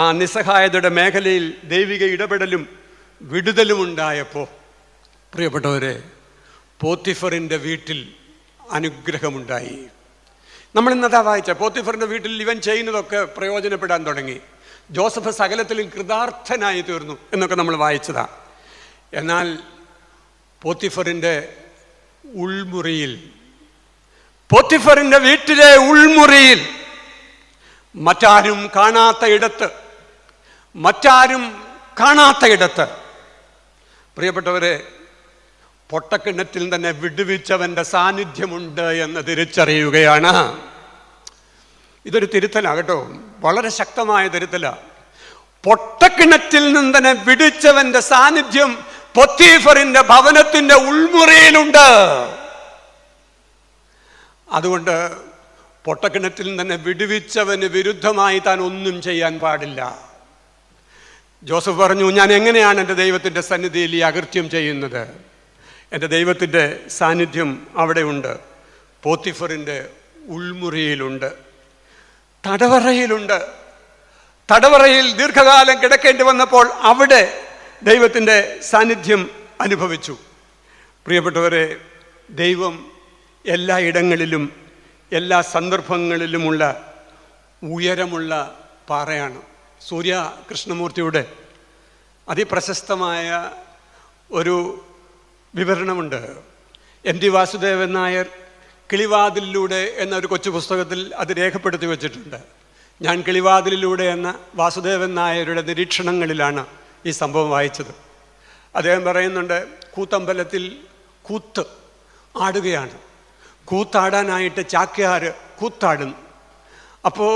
ആ നിസ്സഹായതയുടെ മേഖലയിൽ ദൈവിക ഇടപെടലും വിടുതലും ഉണ്ടായപ്പോൾ പ്രിയപ്പെട്ടവരെ, പോത്തിഫറിൻ്റെ വീട്ടിൽ അനുഗ്രഹമുണ്ടായി. നമ്മളിന്നതാ വായിച്ച പോത്തിഫറിൻ്റെ വീട്ടിൽ ഇവൻ ചെയ്യുന്നതൊക്കെ പ്രയോജനപ്പെടാൻ തുടങ്ങി. ജോസഫ് സകലത്തിലും കൃതാർത്ഥനായി തീർന്നു എന്നൊക്കെ നമ്മൾ വായിച്ചതാ. എന്നാൽ പോത്തിഫറിൻ്റെ ഉൾമുറിയിൽ, പോത്തിഫറിൻ്റെ വീട്ടിലെ ഉൾമുറിയിൽ മറ്റാരും കാണാത്ത ഇടത്ത് പ്രിയപ്പെട്ടവരെ, പൊട്ടക്കിണറ്റിൽ തന്നെ വിടുവിച്ചവൻ്റെ സാന്നിധ്യമുണ്ട് എന്ന് തിരിച്ചറിയുകയാണ്. ഇതൊരു തിരുത്തലാണ് കേട്ടോ, വളരെ ശക്തമായ തിരുത്തലാണ്. പൊട്ടക്കിണറ്റിൽ നിന്ന് തന്നെ വിടുവിച്ചവൻ്റെ സാന്നിധ്യം പൊത്തീഫറിന്റെ ഭവനത്തിന്റെ ഉൾമുറിയിലുണ്ട്. അതുകൊണ്ട് പൊട്ടക്കിണറ്റിൽ തന്നെ വിടുവിച്ചവന് വിരുദ്ധമായി താൻ ഒന്നും ചെയ്യാൻ പാടില്ല. ജോസഫ് പറഞ്ഞു, ഞാൻ എങ്ങനെയാണ് എൻ്റെ ദൈവത്തിൻ്റെ സന്നിധിയിൽ ഈ അകൃത്യം ചെയ്യുന്നത്? എൻ്റെ ദൈവത്തിൻ്റെ സാന്നിധ്യം അവിടെയുണ്ട്, പോത്തിഫറിൻ്റെ ഉൾമുറിയിലുണ്ട്, തടവറയിലുണ്ട്. തടവറയിൽ ദീർഘകാലം കിടക്കേണ്ടി വന്നപ്പോൾ അവിടെ ദൈവത്തിൻ്റെ സാന്നിധ്യം അനുഭവിച്ചു. പ്രിയപ്പെട്ടവരെ, ദൈവം എല്ലായിടങ്ങളിലും എല്ലാ സന്ദർഭങ്ങളിലുമുള്ള ഉയരമുള്ള പാറയാണ്. സൂര്യ കൃഷ്ണമൂർത്തിയുടെ അതിപ്രശസ്തമായ ഒരു വിവരണമുണ്ട്. MT വാസുദേവൻ നായർ കിളിവാതിലിലൂടെ എന്നൊരു കൊച്ചു പുസ്തകത്തിൽ അത് രേഖപ്പെടുത്തി വച്ചിട്ടുണ്ട്. ഞാൻ കിളിവാതിലിലൂടെ എന്ന വാസുദേവൻ നായരുടെ നിരീക്ഷണങ്ങളിലാണ് ഈ സംഭവം വായിച്ചത്. അദ്ദേഹം പറയുന്നുണ്ട്, കൂത്തമ്പലത്തിൽ കൂത്ത് ആടുകയാണ്. കൂത്താടാനായിട്ട് ചാക്യാർ കൂത്താടുന്നു. അപ്പോൾ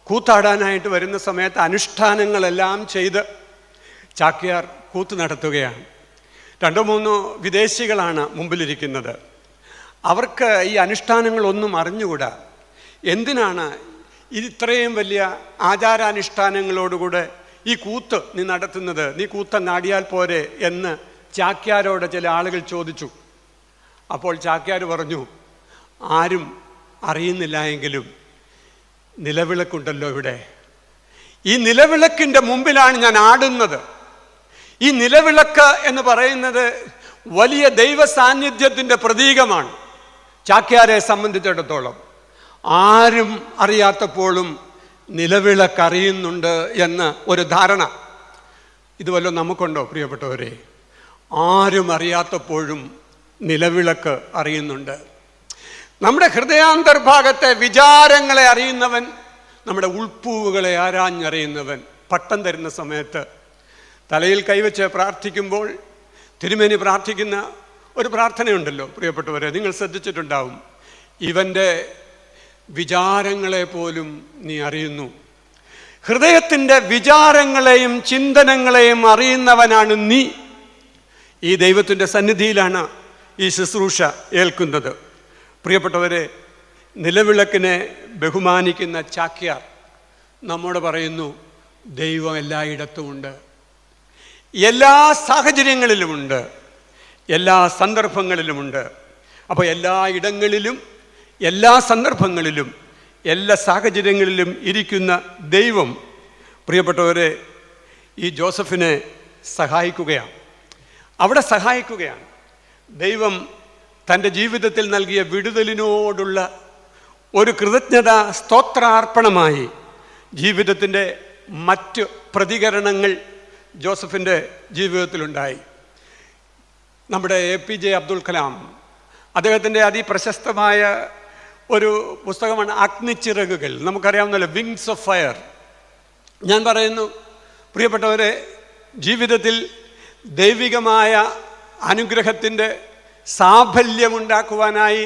കൂത്താടാനായിട്ട് വരുന്ന സമയത്ത് അനുഷ്ഠാനങ്ങളെല്ലാം ചെയ്ത് ചാക്യാർ കൂത്ത് നടത്തുകയാണ്. 2-3 വിദേശികളാണ് മുമ്പിലിരിക്കുന്നത്. അവർക്ക് ഈ അനുഷ്ഠാനങ്ങളൊന്നും അറിഞ്ഞുകൂടാ. എന്തിനാണ് ഇത്രയും വലിയ ആചാരാനുഷ്ഠാനങ്ങളോടുകൂടെ ഈ കൂത്ത് നീ നടത്തുന്നത്? നീ കൂത്തങ്ങാടിയാൽ പോരെ എന്ന് ചാക്യാരോട് ചില ആളുകൾ ചോദിച്ചു. അപ്പോൾ ചാക്യാർ പറഞ്ഞു, ആരും അറിയുന്നില്ല എങ്കിലും നിലവിളക്കുണ്ടല്ലോ ഇവിടെ, ഈ നിലവിളക്കിൻ്റെ മുമ്പിലാണ് ഞാൻ ആടുന്നത്. ഈ നിലവിളക്ക് എന്ന് പറയുന്നത് വലിയ ദൈവ സാന്നിധ്യത്തിൻ്റെ പ്രതീകമാണ്. ചാക്യാരെ സംബന്ധിച്ചിടത്തോളം ആരും അറിയാത്തപ്പോഴും നിലവിളക്ക് അറിയുന്നുണ്ട് എന്ന ഒരു ധാരണ. ഇതുവല്ലോ നമുക്കുണ്ടോ പ്രിയപ്പെട്ടവരെ? ആരും അറിയാത്തപ്പോഴും നിലവിളക്ക് അറിയുന്നുണ്ട്. നമ്മുടെ ഹൃദയാന്തർഭാഗത്തെ വിചാരങ്ങളെ അറിയുന്നവൻ, നമ്മുടെ ഉൾപ്പൂവുകളെ ആരാഞ്ഞറിയുന്നവൻ. പട്ടം തരുന്ന സമയത്ത് തലയിൽ കൈവച്ച് പ്രാർത്ഥിക്കുമ്പോൾ തിരുമേനി പ്രാർത്ഥിക്കുന്ന ഒരു പ്രാർത്ഥനയുണ്ടല്ലോ പ്രിയപ്പെട്ടവരെ, നിങ്ങൾ ശ്രദ്ധിച്ചിട്ടുണ്ടാവും. ഇവൻ്റെ വിചാരങ്ങളെ പോലും നീ അറിയുന്നു. ഹൃദയത്തിൻ്റെ വിചാരങ്ങളെയും ചിന്തനങ്ങളെയും അറിയുന്നവനാണ് നീ. ഈ ദൈവത്തിൻ്റെ സന്നിധിയിലാണ് ഈ ശുശ്രൂഷ ഏൽക്കുന്നത്. പ്രിയപ്പെട്ടവരെ, നിലവിളക്കിനെ ബഹുമാനിക്കുന്ന ചാക്യാർ നമ്മോട് പറയുന്നു, ദൈവം എല്ലായിടത്തുമുണ്ട്, എല്ലാ സാഹചര്യങ്ങളിലുമുണ്ട്, എല്ലാ സന്ദർഭങ്ങളിലുമുണ്ട്. അപ്പോൾ എല്ലാ ഇടങ്ങളിലും എല്ലാ സന്ദർഭങ്ങളിലും എല്ലാ സാഹചര്യങ്ങളിലും ഇരിക്കുന്ന ദൈവം പ്രിയപ്പെട്ടവരെ ഈ ജോസഫിനെ സഹായിക്കുകയാണ്, അവിടെ സഹായിക്കുകയാണ്. ദൈവം തൻ്റെ ജീവിതത്തിൽ നൽകിയ വിടുതലിനോടുള്ള ഒരു കൃതജ്ഞത സ്തോത്രാർപ്പണമായി ജീവിതത്തിൻ്റെ മറ്റ് പ്രതികരണങ്ങൾ ജോസഫിൻ്റെ ജീവിതത്തിലുണ്ടായി. നമ്മുടെ APJ അബ്ദുൽ കലാം, അദ്ദേഹത്തിൻ്റെ അതിപ്രശസ്തമായ ഒരു പുസ്തകമാണ് അഗ്നിച്ചിറകുകൾ. നമുക്കറിയാവുന്നല്ലോ, വിങ്സ് ഓഫ് ഫയർ. ഞാൻ പറയുന്നു പ്രിയപ്പെട്ടവരെ, ജീവിതത്തിൽ ദൈവികമായ അനുഗ്രഹത്തിൻ്റെ സാഫല്യമുണ്ടാക്കുവാനായി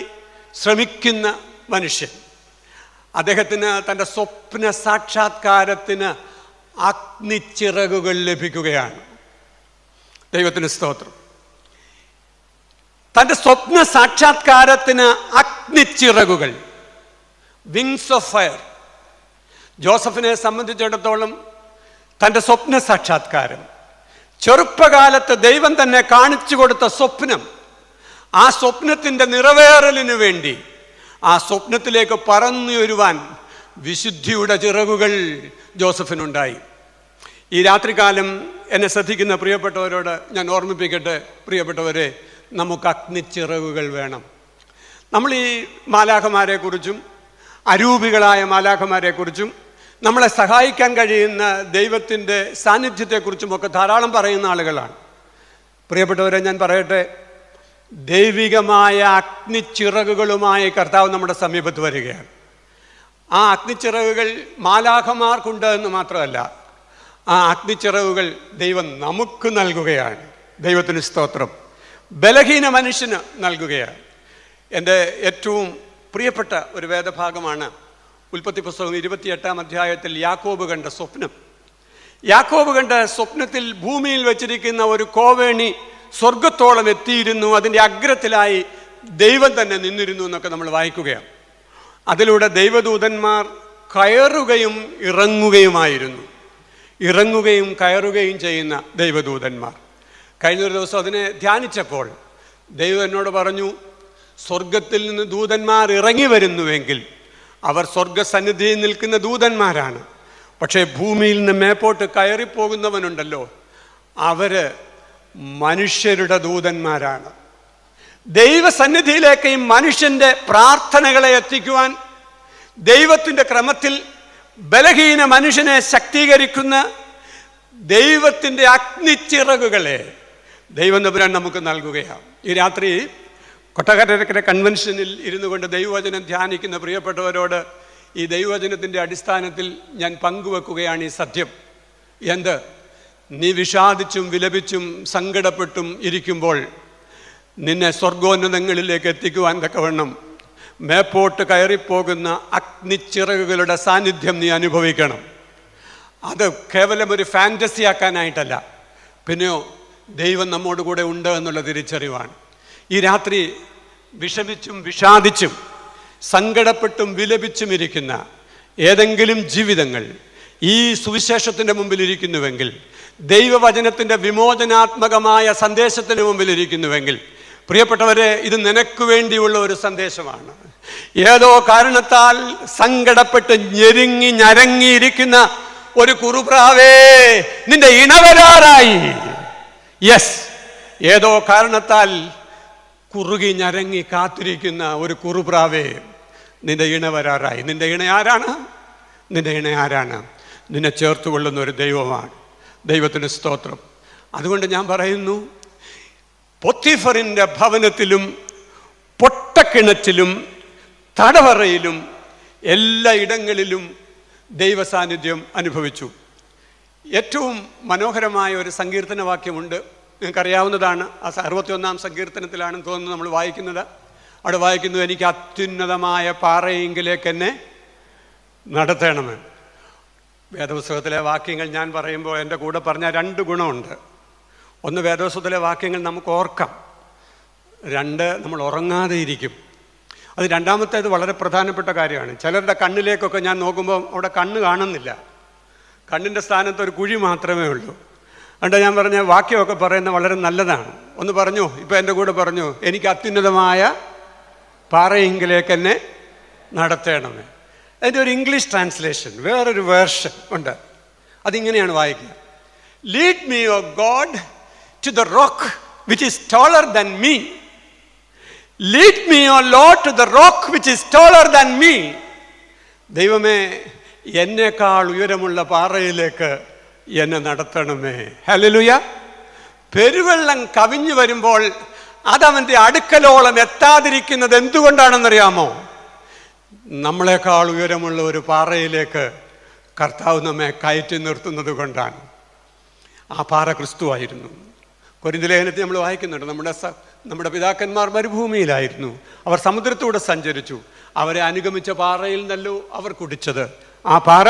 ശ്രമിക്കുന്ന മനുഷ്യൻ, അദ്ദേഹത്തിന് തൻ്റെ സ്വപ്ന സാക്ഷാത്കാരത്തിന് അഗ്നിച്ചിറകുകൾ ലഭിക്കുകയാണ്. ദൈവത്തിന് സ്തോത്രം. തൻ്റെ സ്വപ്ന സാക്ഷാത്കാരത്തിന് അഗ്നിച്ചിറകുകൾ, വിങ്സ് ഓഫ് ഫയർ. ജോസഫിനെ സംബന്ധിച്ചിടത്തോളം തൻ്റെ സ്വപ്ന സാക്ഷാത്കാരം, ചെറുപ്പകാലത്ത് ദൈവം തന്നെ കാണിച്ചു കൊടുത്ത സ്വപ്നം, ആ സ്വപ്നത്തിൻ്റെ നിറവേറലിന് വേണ്ടി ആ സ്വപ്നത്തിലേക്ക് പറന്നുയരുവാൻ വിശുദ്ധിയുടെ ചിറകുകൾ ജോസഫിനുണ്ടായി. ഈ രാത്രികാലം എന്നെ ശ്രദ്ധിക്കുന്ന പ്രിയപ്പെട്ടവരോട് ഞാൻ ഓർമ്മിപ്പിക്കട്ടെ, പ്രിയപ്പെട്ടവരെ, നമുക്ക് അഗ്നിച്ചിറകുകൾ വേണം. നമ്മൾ ഈ മാലാഖമാരെക്കുറിച്ചും അരൂപികളായ മാലാഖമാരെക്കുറിച്ചും നമ്മളെ സഹായിക്കാൻ കഴിയുന്ന ദൈവത്തിൻ്റെ സാന്നിധ്യത്തെക്കുറിച്ചുമൊക്കെ ധാരാളം പറയുന്ന ആളുകളാണ്. പ്രിയപ്പെട്ടവരെ, ഞാൻ പറയട്ടെ, ദൈവികമായ അഗ്നിച്ചിറകുകളുമായി കർത്താവ് നമ്മുടെ സമീപത്ത് വരികയാണ്. ആ അഗ്നിച്ചിറകുകൾ മാലാഖമാർക്കുണ്ട് എന്ന് മാത്രമല്ല, ആ അഗ്നിച്ചിറകുകൾ ദൈവം നമുക്ക് നൽകുകയാണ്. ദൈവത്തിന് സ്തോത്രം. ബലഹീന മനുഷ്യന് നൽകുകയാണ്. എൻ്റെ ഏറ്റവും പ്രിയപ്പെട്ട ഒരു വേദഭാഗമാണ് ഉൽപ്പത്തി പുസ്തകം 28-ാം അധ്യായത്തിൽ യാക്കോബ് കണ്ട സ്വപ്നം. യാക്കോബ് കണ്ട സ്വപ്നത്തിൽ ഭൂമിയിൽ വെച്ചിരിക്കുന്ന ഒരു കോവേണി സ്വർഗത്തോളം എത്തിയിരുന്നു, അതിൻ്റെ അഗ്രത്തിലായി ദൈവം തന്നെ നിന്നിരുന്നു എന്നൊക്കെ നമ്മൾ വായിക്കുകയാണ്. അതിലൂടെ ദൈവദൂതന്മാർ കയറുകയും ഇറങ്ങുകയുമായിരുന്നു. ഇറങ്ങുകയും കയറുകയും ചെയ്യുന്ന ദൈവദൂതന്മാർ. കഴിഞ്ഞൊരു ദിവസം അതിനെ ധ്യാനിച്ചപ്പോൾ ദൈവം എന്നോട് പറഞ്ഞു, സ്വർഗത്തിൽ നിന്ന് ദൂതന്മാർ ഇറങ്ങി വരുന്നുവെങ്കിൽ അവർ സ്വർഗസന്നിധിയിൽ നിൽക്കുന്ന ദൂതന്മാരാണ്. പക്ഷേ ഭൂമിയിൽ നിന്ന് മേപ്പോട്ട് കയറിപ്പോകുന്നവനുണ്ടല്ലോ, അവര് മനുഷ്യരുടെ ദൂതന്മാരാണ്. ദൈവസന്നിധിയിലേക്ക് ഈ മനുഷ്യൻ്റെ പ്രാർത്ഥനകളെ എത്തിക്കുവാൻ ദൈവത്തിൻ്റെ ക്രമത്തിൽ ബലഹീന മനുഷ്യനെ ശക്തീകരിക്കുന്ന ദൈവത്തിൻ്റെ അഗ്നിച്ചിറകുകളെ ദൈവം തമ്പുരാൻ നമുക്ക് നൽകുകയാണ്. ഈ രാത്രി കൊട്ടാരക്കര കൺവെൻഷനിൽ ഇരുന്നു കൊണ്ട് ദൈവവചനം ധ്യാനിക്കുന്ന പ്രിയപ്പെട്ടവരോട് ഈ ദൈവവചനത്തിൻ്റെ അടിസ്ഥാനത്തിൽ ഞാൻ പങ്കുവെക്കുകയാണ് ഈ സത്യം. എന്ത്? നീ വിഷാദിച്ചും വിലപിച്ചും സങ്കടപ്പെട്ടും ഇരിക്കുമ്പോൾ നിന്നെ സ്വർഗോന്നതങ്ങളിലേക്ക് എത്തിക്കുവാൻ തക്കവണ്ണം മേപ്പോട്ട് കയറിപ്പോകുന്ന അഗ്നിച്ചിറകുകളുടെ സാന്നിധ്യം നീ അനുഭവിക്കണം. അത് കേവലം ഒരു ഫാൻറ്റസി ആക്കാനായിട്ടല്ല, പിന്നെയോ ദൈവം നമ്മോട് കൂടെ ഉണ്ട് എന്നുള്ള തിരിച്ചറിവാണ്. ഈ രാത്രി വിഷമിച്ചും വിഷാദിച്ചും സങ്കടപ്പെട്ടും വിലപിച്ചും ഇരിക്കുന്ന ഏതെങ്കിലും ജീവിതങ്ങൾ ഈ സുവിശേഷത്തിൻ്റെ മുമ്പിൽ ഇരിക്കുന്നുവെങ്കിൽ, ദൈവവചനത്തിൻ്റെ വിമോചനാത്മകമായ സന്ദേശത്തിന് മുമ്പിൽ ഇരിക്കുന്നുവെങ്കിൽ, പ്രിയപ്പെട്ടവരെ, ഇത് നിനക്ക് വേണ്ടിയുള്ള ഒരു സന്ദേശമാണ്. ഏതോ കാരണത്താൽ സങ്കടപ്പെട്ട് ഞെരുങ്ങി ഞരങ്ങിയിരിക്കുന്ന ഒരു കുറുപ്രാവേ, നിന്റെ ഇണവരാറായി. യെസ്, ഏതോ കാരണത്താൽ കുറുകി ഞരങ്ങി കാത്തിരിക്കുന്ന ഒരു കുറുപ്രാവേ, നിന്റെ ഇണ വരാറായി. നിന്റെ ഇണ ആരാണ്? നിന്റെ ഇണ ആരാണ്? നിന്നെ ചേർത്തുകൊള്ളുന്ന ഒരു ദൈവമാണ്. ദൈവത്തിന് സ്തോത്രം. അതുകൊണ്ട് ഞാൻ പറയുന്നു, പൊത്തിഫറിൻ്റെ ഭവനത്തിലും പൊട്ടക്കിണറ്റിലും തടവറയിലും എല്ലാ ഇടങ്ങളിലും ദൈവ സാന്നിധ്യം അനുഭവിച്ചു. ഏറ്റവും മനോഹരമായ ഒരു സങ്കീർത്തന വാക്യമുണ്ട്, നിങ്ങൾക്കറിയാവുന്നതാണ്. ആ 61-ാം സങ്കീർത്തനത്തിലാണെന്ന് തോന്നുന്നു നമ്മൾ വായിക്കുന്നത്. അവിടെ വായിക്കുന്നു, എനിക്ക് അത്യുന്നതമായ പാറയെങ്കിലേക്ക് എന്നെ നടത്തണമെന്ന്. വേദപുസ്തകത്തിലെ വാക്യങ്ങൾ ഞാൻ പറയുമ്പോൾ എൻ്റെ കൂടെ പറഞ്ഞ 2 ഗുണമുണ്ട്. ഒന്ന്, വേദപുസ്തകത്തിലെ വാക്യങ്ങൾ നമുക്ക് ഓർക്കാം. 2, നമ്മൾ ഉറങ്ങാതെ ഇരിക്കും. അത് രണ്ടാമത്തേത് വളരെ പ്രധാനപ്പെട്ട കാര്യമാണ്. ചിലരുടെ കണ്ണിലേക്കൊക്കെ ഞാൻ നോക്കുമ്പോൾ അവിടെ കണ്ണ് കാണുന്നില്ല, കണ്ണിൻ്റെ സ്ഥാനത്ത് ഒരു കുഴി മാത്രമേ ഉള്ളൂ. അതുകൊണ്ട് ഞാൻ പറഞ്ഞ വാക്യമൊക്കെ പറയുന്നത് വളരെ നല്ലതാണ്. ഒന്ന് പറഞ്ഞു, ഇപ്പം എൻ്റെ കൂടെ പറഞ്ഞു, എനിക്ക് അത്യുന്നതമായ പാറയെങ്കിലേക്ക് എന്നെ നടത്തണമേ. അതിൻ്റെ ഒരു ഇംഗ്ലീഷ് ട്രാൻസ്ലേഷൻ, വേറൊരു വേർഷൻ ഉണ്ട്. അതിങ്ങനെയാണ് വായിക്കുക: lead me O God to the rock which is taller than me. Lead me O Lord to the rock which is taller than me. ദൈവമേ, എന്നേക്കാൾ ഉയരമുള്ള പാറയിലേക്ക് എന്നെ നടത്തണമേ. ഹല്ലേലൂയ. പെരുവെള്ളം കവിഞ്ഞു വരുമ്പോൾ അതവൻ്റെ അടുക്കലോളം എത്താതിരിക്കുന്നത് എന്തുകൊണ്ടാണെന്നറിയാമോ? നമ്മളെക്കാൾ ഉയരമുള്ള ഒരു പാറയിലേക്ക് കർത്താവ് നമ്മെ കയറ്റി നിർത്തുന്നത് കൊണ്ടാണ്. ആ പാറ ക്രിസ്തുവായിരുന്നു. കൊരിന്ത്യർ ലേഖനത്തിൽ നമ്മൾ വായിക്കുന്നുണ്ട്, നമ്മുടെ പിതാക്കന്മാർ മരുഭൂമിയിലായിരുന്നു, അവർ സമുദ്രത്തൂടെ സഞ്ചരിച്ചു, അവരെ അനുഗമിച്ച പാറയിൽ നിന്നല്ലോ അവർ കുടിച്ചത്. ആ പാറ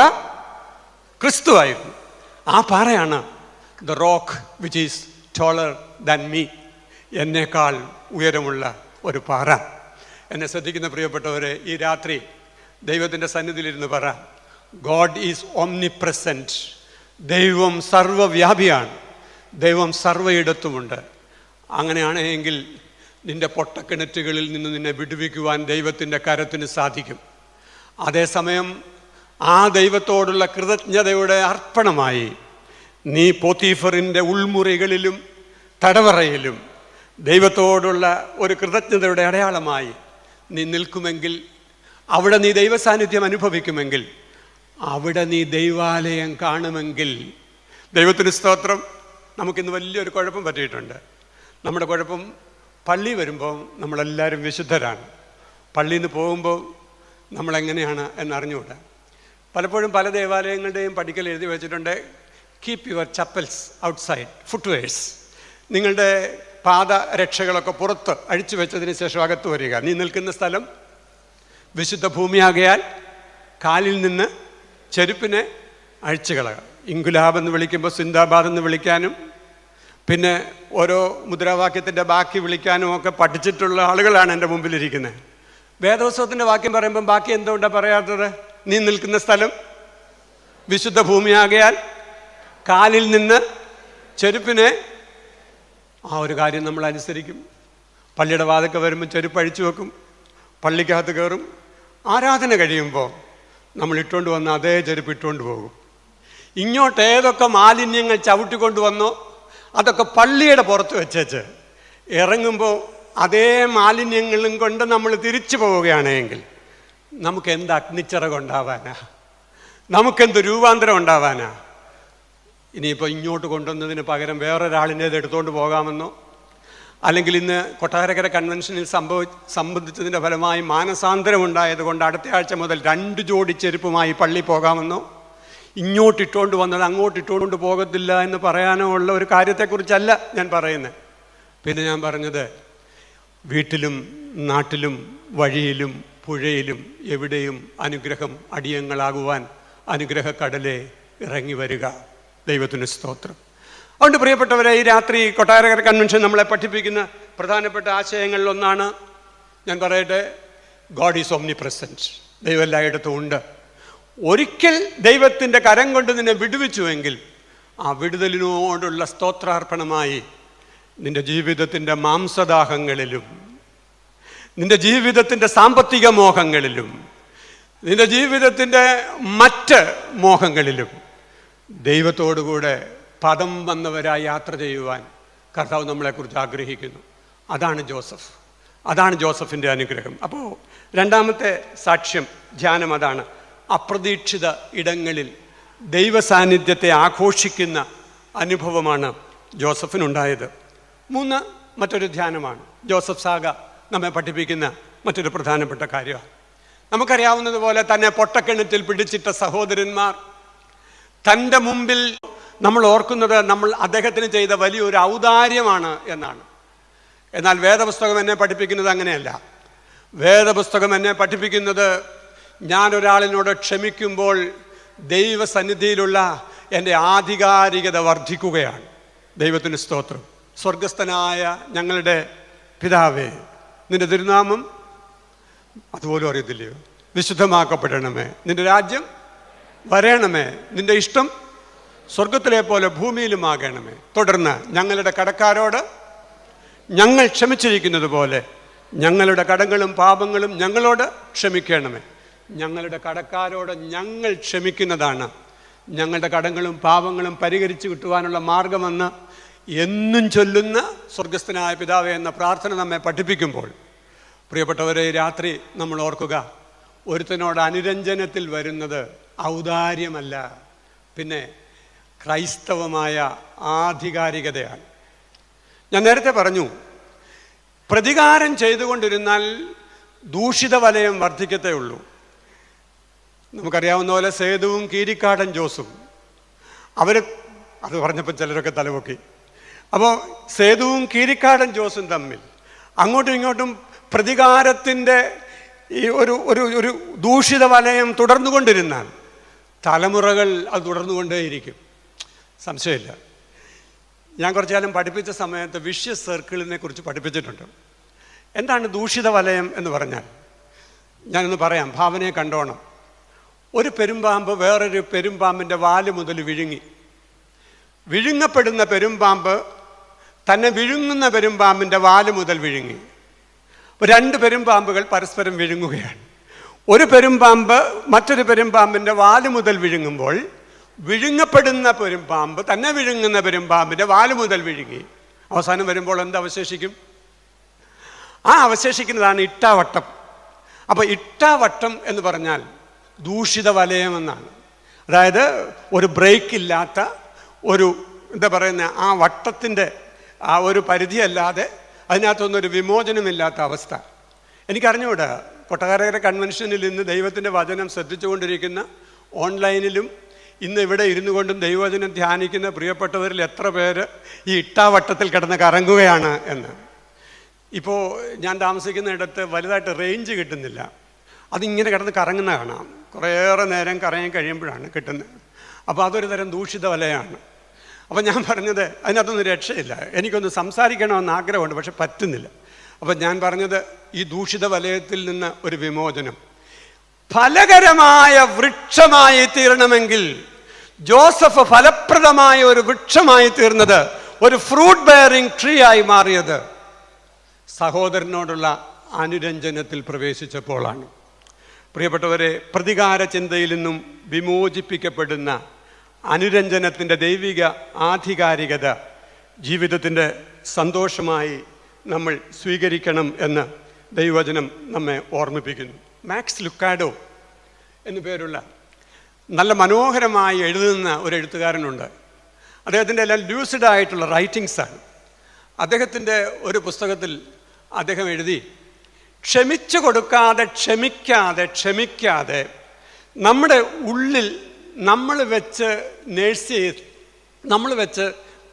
ക്രിസ്തുവായിരുന്നു. ആ പാറയാണ് the rock which is taller than me, എന്നേക്കാൾ ഉയരമുള്ള ഒരു പാറ. എന്നെ ശ്രദ്ധിക്കുന്ന പ്രിയപ്പെട്ടവരെ, ഈ രാത്രി ദൈവത്തിൻ്റെ സന്നിധിയിലിരുന്ന് പറ, ഗോഡ് ഈസ് ഓംനിപ്രസൻറ്റ്. ദൈവം സർവ്വവ്യാപിയാണ്, ദൈവം സർവ്വയിടത്തുമുണ്ട്. അങ്ങനെയാണെങ്കിൽ നിൻ്റെ പൊട്ടക്കിണറ്റുകളിൽ നിന്ന് നിന്നെ വിടുവിക്കുവാൻ ദൈവത്തിൻ്റെ കരത്തിന് സാധിക്കും. അതേസമയം ആ ദൈവത്തോടുള്ള കൃതജ്ഞതയുടെ അർപ്പണമായി നീ പോത്തീഫറിൻ്റെ ഉൾമുറികളിലും തടവറയിലും ദൈവത്തോടുള്ള ഒരു കൃതജ്ഞതയുടെ അടയാളമായി നീ നിൽക്കുമെങ്കിൽ, അവിടെ നീ ദൈവസാന്നിധ്യം അനുഭവിക്കുമെങ്കിൽ, അവിടെ നീ ദൈവാലയം കാണുമെങ്കിൽ, ദൈവത്തിന് സ്തോത്രം. നമുക്കിന്ന് വലിയൊരു കുഴപ്പം പറ്റിയിട്ടുണ്ട്. നമ്മുടെ കുഴപ്പം, പള്ളി വരുമ്പോൾ നമ്മളെല്ലാവരും വിശുദ്ധരാണ്, പള്ളിയിൽ നിന്ന് പോകുമ്പോൾ നമ്മളെങ്ങനെയാണ് എന്നറിഞ്ഞുകൂടാ. പലപ്പോഴും പല ദേവാലയങ്ങളുടെയും പടിക്കൽ എഴുതി വെച്ചിട്ടുണ്ട്, keep your chappals outside, footwears. നിങ്ങളുടെ പാദരക്ഷകളൊക്കെ പുറത്ത് അഴിച്ചു വെച്ചതിന് ശേഷം അകത്ത് വരിക. നീ നിൽക്കുന്ന സ്ഥലം വിശുദ്ധ ഭൂമിയാകയാൽ കാലിൽ നിന്ന് ചെരുപ്പിനെ അഴിച്ചു കളയുക. ഇൻകുലാബ് എന്ന് വിളിക്കുമ്പോൾ സിന്ദാബാദ് എന്ന് വിളിക്കാനും പിന്നെ ഓരോ മുദ്രാവാക്യത്തിൻ്റെ ബാക്കി വിളിക്കാനും ഒക്കെ പഠിച്ചിട്ടുള്ള ആളുകളാണ് എൻ്റെ മുമ്പിലിരിക്കുന്നത്. വേദോത്സവത്തിൻ്റെ വാക്യം പറയുമ്പം ബാക്കി എന്തുകൊണ്ടാണ് പറയാത്തത്? നീ നിൽക്കുന്ന സ്ഥലം വിശുദ്ധ ഭൂമിയാകയാൽ കാലിൽ നിന്ന് ചെരുപ്പിനെ. ആ ഒരു കാര്യം നമ്മൾ അനുസരിക്കും. പള്ളിയുടെ വാതിൽക്ക് വരുമ്പോൾ ചെരുപ്പ് അഴിച്ചു വെക്കും, പള്ളിക്കകത്ത് കയറും. ആരാധന കഴിയുമ്പോൾ നമ്മൾ ഇട്ടുകൊണ്ട് വന്ന അതേ ചെരുപ്പ് ഇട്ടുകൊണ്ട് പോകും. ഇങ്ങോട്ട് ഏതൊക്കെ മാലിന്യങ്ങൾ ചവിട്ടിക്കൊണ്ട് വന്നോ അതൊക്കെ പള്ളിയുടെ പുറത്ത് വെച്ചേച്ച് ഇറങ്ങുമ്പോൾ അതേ മാലിന്യങ്ങളും കൊണ്ട് നമ്മൾ തിരിച്ചു പോവുകയാണെങ്കിൽ നമുക്കെന്ത് അഗ്നിച്ചിറക് ഉണ്ടാവാനാ? നമുക്കെന്ത് രൂപാന്തരം ഉണ്ടാവാനാ? ഇനിയിപ്പോൾ ഇങ്ങോട്ട് കൊണ്ടുവന്നതിന് പകരം വേറൊരാളിൻ്റേത് എടുത്തുകൊണ്ട് പോകാമെന്നോ, അല്ലെങ്കിൽ ഇന്ന് കൊട്ടാരക്കര കൺവെൻഷനിൽ സംബന്ധിച്ചതിൻ്റെ ഫലമായി മാനസാന്തരം ഉണ്ടായത് കൊണ്ട് അടുത്ത ആഴ്ച മുതൽ 2 ജോഡി ചെരുപ്പുമായി പള്ളി പോകാമെന്നോ, ഇങ്ങോട്ടിട്ടുകൊണ്ട് വന്നത് അങ്ങോട്ടിട്ടുകൊണ്ട് പോകത്തില്ല എന്ന് പറയാനോ ഉള്ള ഒരു കാര്യത്തെക്കുറിച്ചല്ല ഞാൻ പറയുന്നത്. പിന്നെ ഞാൻ പറഞ്ഞത് വീട്ടിലും നാട്ടിലും വഴിയിലും പുഴയിലും എവിടെയും അനുഗ്രഹം അടിയങ്ങളാകുവാൻ അനുഗ്രഹക്കടലെ ഇറങ്ങി വരിക. ദൈവത്തിന് സ്തോത്രം. അതുകൊണ്ട് പ്രിയപ്പെട്ടവരെ, ഈ രാത്രി കൊട്ടാരക്കര കൺവെൻഷൻ നമ്മളെ പഠിപ്പിക്കുന്ന പ്രധാനപ്പെട്ട ആശയങ്ങളിൽ ഒന്നാണ്, ഞാൻ പറയട്ടെ, ഗോഡ് ഈസ് ഓംനി പ്രസൻറ്റ്. ദൈവം എല്ലായിടത്തും ഉണ്ട്. ഒരിക്കൽ ദൈവത്തിൻ്റെ കരം കൊണ്ട് നിന്നെ വിടുവിച്ചുവെങ്കിൽ ആ വിടുതലിനോടുള്ള സ്തോത്രാർപ്പണമായി നിൻ്റെ ജീവിതത്തിൻ്റെ മാംസദാഹങ്ങളിലും നിൻ്റെ ജീവിതത്തിൻ്റെ സാമ്പത്തിക മോഹങ്ങളിലും നിൻ്റെ ജീവിതത്തിൻ്റെ മറ്റ് മോഹങ്ങളിലും ദൈവത്തോടുകൂടെ പദം വന്നവരായി യാത്ര ചെയ്യുവാൻ കർത്താവ് നമ്മളെക്കുറിച്ച് ആഗ്രഹിക്കുന്നു. അതാണ് ജോസഫ്. അതാണ് ജോസഫിൻ്റെ അനുഗ്രഹം. അപ്പോൾ രണ്ടാമത്തെ സാക്ഷ്യം, ധ്യാനം അതാണ്. അപ്രതീക്ഷിത ഇടങ്ങളിൽ ദൈവസാന്നിധ്യത്തെ ആഘോഷിക്കുന്ന അനുഭവമാണ് ജോസഫിനുണ്ടായത്. 3 മറ്റൊരു ധ്യാനമാണ്. ജോസഫ് സാഗ നമ്മെ പഠിപ്പിക്കുന്ന മറ്റൊരു പ്രധാനപ്പെട്ട കാര്യമാണ്. നമുക്കറിയാവുന്നതുപോലെ തന്നെ പൊട്ടക്കിണറ്റിൽ പിടിച്ചിട്ട സഹോദരന്മാർ തൻ്റെ മുമ്പിൽ നമ്മൾ ഓർക്കുന്നത് നമ്മൾ അദ്ദേഹത്തിന് ചെയ്ത വലിയൊരു ഔദാര്യമാണ് എന്നാണ്. എന്നാൽ വേദപുസ്തകം എന്നെ പഠിപ്പിക്കുന്നത് അങ്ങനെയല്ല. വേദപുസ്തകം എന്നെ പഠിപ്പിക്കുന്നത് ഞാനൊരാളിനോട് ക്ഷമിക്കുമ്പോൾ ദൈവസന്നിധിയിലുള്ള എൻ്റെ ആധികാരികത വർദ്ധിക്കുകയാണ്. ദൈവത്തിന് സ്തോത്രം. സ്വർഗസ്ഥനായ ഞങ്ങളുടെ പിതാവേ, നിൻ്റെ തിരുനാമം അതുപോലും അറിയത്തില്ലയോ, വിശുദ്ധമാക്കപ്പെടണമേ, നിൻ്റെ രാജ്യം വരേണമേ, നിൻ്റെ ഇഷ്ടം സ്വർഗത്തിലെ പോലെ ഭൂമിയിലുമാകണമേ. തുടർന്ന് ഞങ്ങളുടെ കടക്കാരോട് ഞങ്ങൾ ക്ഷമിച്ചിരിക്കുന്നത് പോലെ ഞങ്ങളുടെ കടങ്ങളും പാപങ്ങളും ഞങ്ങളോട് ക്ഷമിക്കണമേ. ഞങ്ങളുടെ കടക്കാരോട് ഞങ്ങൾ ക്ഷമിക്കുന്നതാണ് ഞങ്ങളുടെ കടങ്ങളും പാപങ്ങളും പരിഹരിച്ചു കിട്ടുവാനുള്ള മാർഗമെന്ന് എന്നും ചൊല്ലുന്ന സ്വർഗസ്ഥനായ പിതാവേ എന്ന പ്രാർത്ഥന നമ്മെ പഠിപ്പിക്കുമ്പോൾ, പ്രിയപ്പെട്ടവരെ, രാത്രി നമ്മൾ ഓർക്കുക, ഒരുത്തനോട് അനുരഞ്ജനത്തിൽ വരുന്നത് ഔദാര്യമല്ല, പിന്നെ ക്രൈസ്തവമായ ആധികാരികതയാണ്. ഞാൻ നേരത്തെ പറഞ്ഞു, പ്രതികാരം ചെയ്തുകൊണ്ടിരുന്നാൽ ദൂഷിത വലയം വർദ്ധിക്കത്തേ ഉള്ളൂ. നമുക്കറിയാവുന്ന പോലെ സേതുവും കീരിക്കാടൻ ജോസും അത് പറഞ്ഞപ്പോൾ ചിലരൊക്കെ തലപൊക്കി. അപ്പോൾ സേതുവും കീരിക്കാടൻ ജോസും തമ്മിൽ അങ്ങോട്ടും ഇങ്ങോട്ടും പ്രതികാരത്തിൻ്റെ ഈ ഒരു ദൂഷിത വലയം തുടർന്നുകൊണ്ടിരുന്നാൽ തലമുറകൾ അത് തുടർന്നുകൊണ്ടേയിരിക്കും, സംശയമില്ല. ഞാൻ കുറച്ചു കാലം പഠിപ്പിച്ച സമയത്ത് വിഷ്യസ് സർക്കിളിനെ കുറിച്ച് പഠിപ്പിച്ചിട്ടുണ്ട്. എന്താണ് ദൂഷിത വലയം എന്ന് പറഞ്ഞാൽ? ഞാനൊന്ന് പറയാം, ഭാവനയെ കണ്ടോണം. ഒരു പെരുമ്പാമ്പ് വേറൊരു പെരുമ്പാമ്പിൻ്റെ വാല് മുതൽ വിഴുങ്ങപ്പെടുന്ന പെരുമ്പാമ്പ് തന്നെ വിഴുങ്ങുന്ന പെരുമ്പാമ്പിൻ്റെ വാല് മുതൽ വിഴുങ്ങി. 2 പെരുമ്പാമ്പുകൾ പരസ്പരം വിഴുങ്ങുകയാണ്. ഒരു പെരുമ്പാമ്പ് മറ്റൊരു പെരുമ്പാമ്പിൻ്റെ വാല് മുതൽ വിഴുങ്ങുമ്പോൾ വിഴുങ്ങപ്പെടുന്ന പെരുമ്പാമ്പ് തന്നെ വിഴുങ്ങുന്ന പെരുമ്പാമ്പിൻ്റെ വാല് മുതൽ വിഴുങ്ങി. അവസാനം വരുമ്പോൾ എന്ത് അവശേഷിക്കും? ആ അവശേഷിക്കുന്നതാണ് ഇട്ടാവട്ടം. അപ്പോൾ ഇട്ടാവട്ടം എന്ന് പറഞ്ഞാൽ ദൂഷിത വലയമെന്നാണ്. അതായത് ഒരു ബ്രേക്ക് ഇല്ലാത്ത ഒരു എന്താ പറയുന്ന ആ വട്ടത്തിൻ്റെ ആ ഒരു പരിധിയല്ലാതെ അതിനകത്തൊന്നൊരു വിമോചനമില്ലാത്ത അവസ്ഥ. എനിക്കറിഞ്ഞുകൂടാ, കൊട്ടാരക്കര കൺവെൻഷനിൽ ഇന്ന് ദൈവത്തിൻ്റെ വചനം ശ്രദ്ധിച്ചുകൊണ്ടിരിക്കുന്ന ഓൺലൈനിലും ഇന്ന് ഇവിടെ ഇരുന്നു കൊണ്ടും ദൈവവചനം ധ്യാനിക്കുന്ന പ്രിയപ്പെട്ടവരിൽ എത്ര പേര് ഈ ഇട്ടാവട്ടത്തിൽ കിടന്ന് കറങ്ങുകയാണ് എന്ന്. ഇപ്പോൾ ഞാൻ താമസിക്കുന്നിടത്ത് വലുതായിട്ട് റേഞ്ച് കിട്ടുന്നില്ല. അതിങ്ങനെ കിടന്ന് കറങ്ങുന്ന കാണാം. കുറേയേറെ നേരം കറങ്ങി കഴിയുമ്പോഴാണ് കിട്ടുന്നത്. അപ്പോൾ അതൊരു തരം ദൂഷിത വലയാണ്. അപ്പം ഞാൻ പറഞ്ഞത് അതിനകത്തൊന്നും രക്ഷയില്ല. എനിക്കൊന്ന് സംസാരിക്കണമെന്ന് ആഗ്രഹമുണ്ട്, പക്ഷെ പറ്റുന്നില്ല. അപ്പം ഞാൻ പറഞ്ഞത് ഈ ദൂഷിത വലയത്തിൽ നിന്ന് ഒരു വിമോചനം, ഫലകരമായ വൃക്ഷമായി തീരണമെങ്കിൽ ജോസഫ് ഫലപ്രദമായ ഒരു വൃക്ഷമായി തീർന്നത്, ഒരു ഫ്രൂട്ട് ബെയറിംഗ് ട്രീ ആയി മാറിയത് സഹോദരനോടുള്ള അനുരഞ്ജനത്തിൽ പ്രവേശിച്ചപ്പോഴാണ്. പ്രിയപ്പെട്ടവരെ, പ്രതികാര ചിന്തയിൽ നിന്നും വിമോചിപ്പിക്കപ്പെടുന്ന അനുരഞ്ജനത്തിൻ്റെ ദൈവിക ആധികാരികത ജീവിതത്തിൻ്റെ സന്തോഷമായി നമ്മൾ സ്വീകരിക്കണം എന്ന് ദൈവവചനം നമ്മെ ഓർമ്മിപ്പിക്കുന്നു. മാക്സ് ലുക്കാഡോ എന്നു പേരുള്ള നല്ല മനോഹരമായി എഴുതുന്ന ഒരു എഴുത്തുകാരനുണ്ട്. അദ്ദേഹത്തിൻ്റെ എല്ലാം ലൂസിഡായിട്ടുള്ള റൈറ്റിങ്സാണ്. അദ്ദേഹത്തിൻ്റെ ഒരു പുസ്തകത്തിൽ അദ്ദേഹം എഴുതി, ക്ഷമിച്ചു കൊടുക്കാതെ ക്ഷമിക്കാതെ നമ്മുടെ ഉള്ളിൽ നമ്മൾ വെച്ച്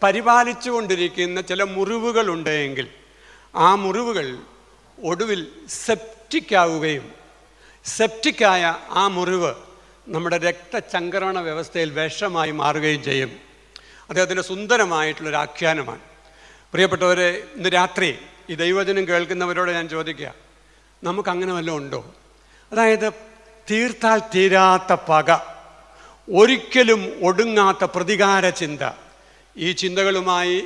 പരിപാലിച്ചു കൊണ്ടിരിക്കുന്ന ചില മുറിവുകളുണ്ടെങ്കിൽ ആ മുറിവുകൾ ഒടുവിൽ സെപ്റ്റിക്കാവുകയും സെപ്റ്റിക്കായ ആ മുറിവ് നമ്മുടെ രക്തചംക്രമണ വ്യവസ്ഥയിൽ വിഷമായി മാറുകയും ചെയ്യും. അദ്ദേഹത്തിൻ്റെ സുന്ദരമായിട്ടുള്ളൊരു ആഖ്യാനമാണ്. പ്രിയപ്പെട്ടവരെ, ഇന്ന് രാത്രി ഈ ദൈവവചനം കേൾക്കുന്നവരോട് ഞാൻ ചോദിക്കുക, നമുക്കങ്ങനെ വല്ലതും ഉണ്ടോ? അതായത് തീർത്താൽ തീരാത്ത പക, ഒരിക്കലും ഒടുങ്ങാത്ത പ്രതികാര ചിന്ത. ഈ ചിന്തകളുമായി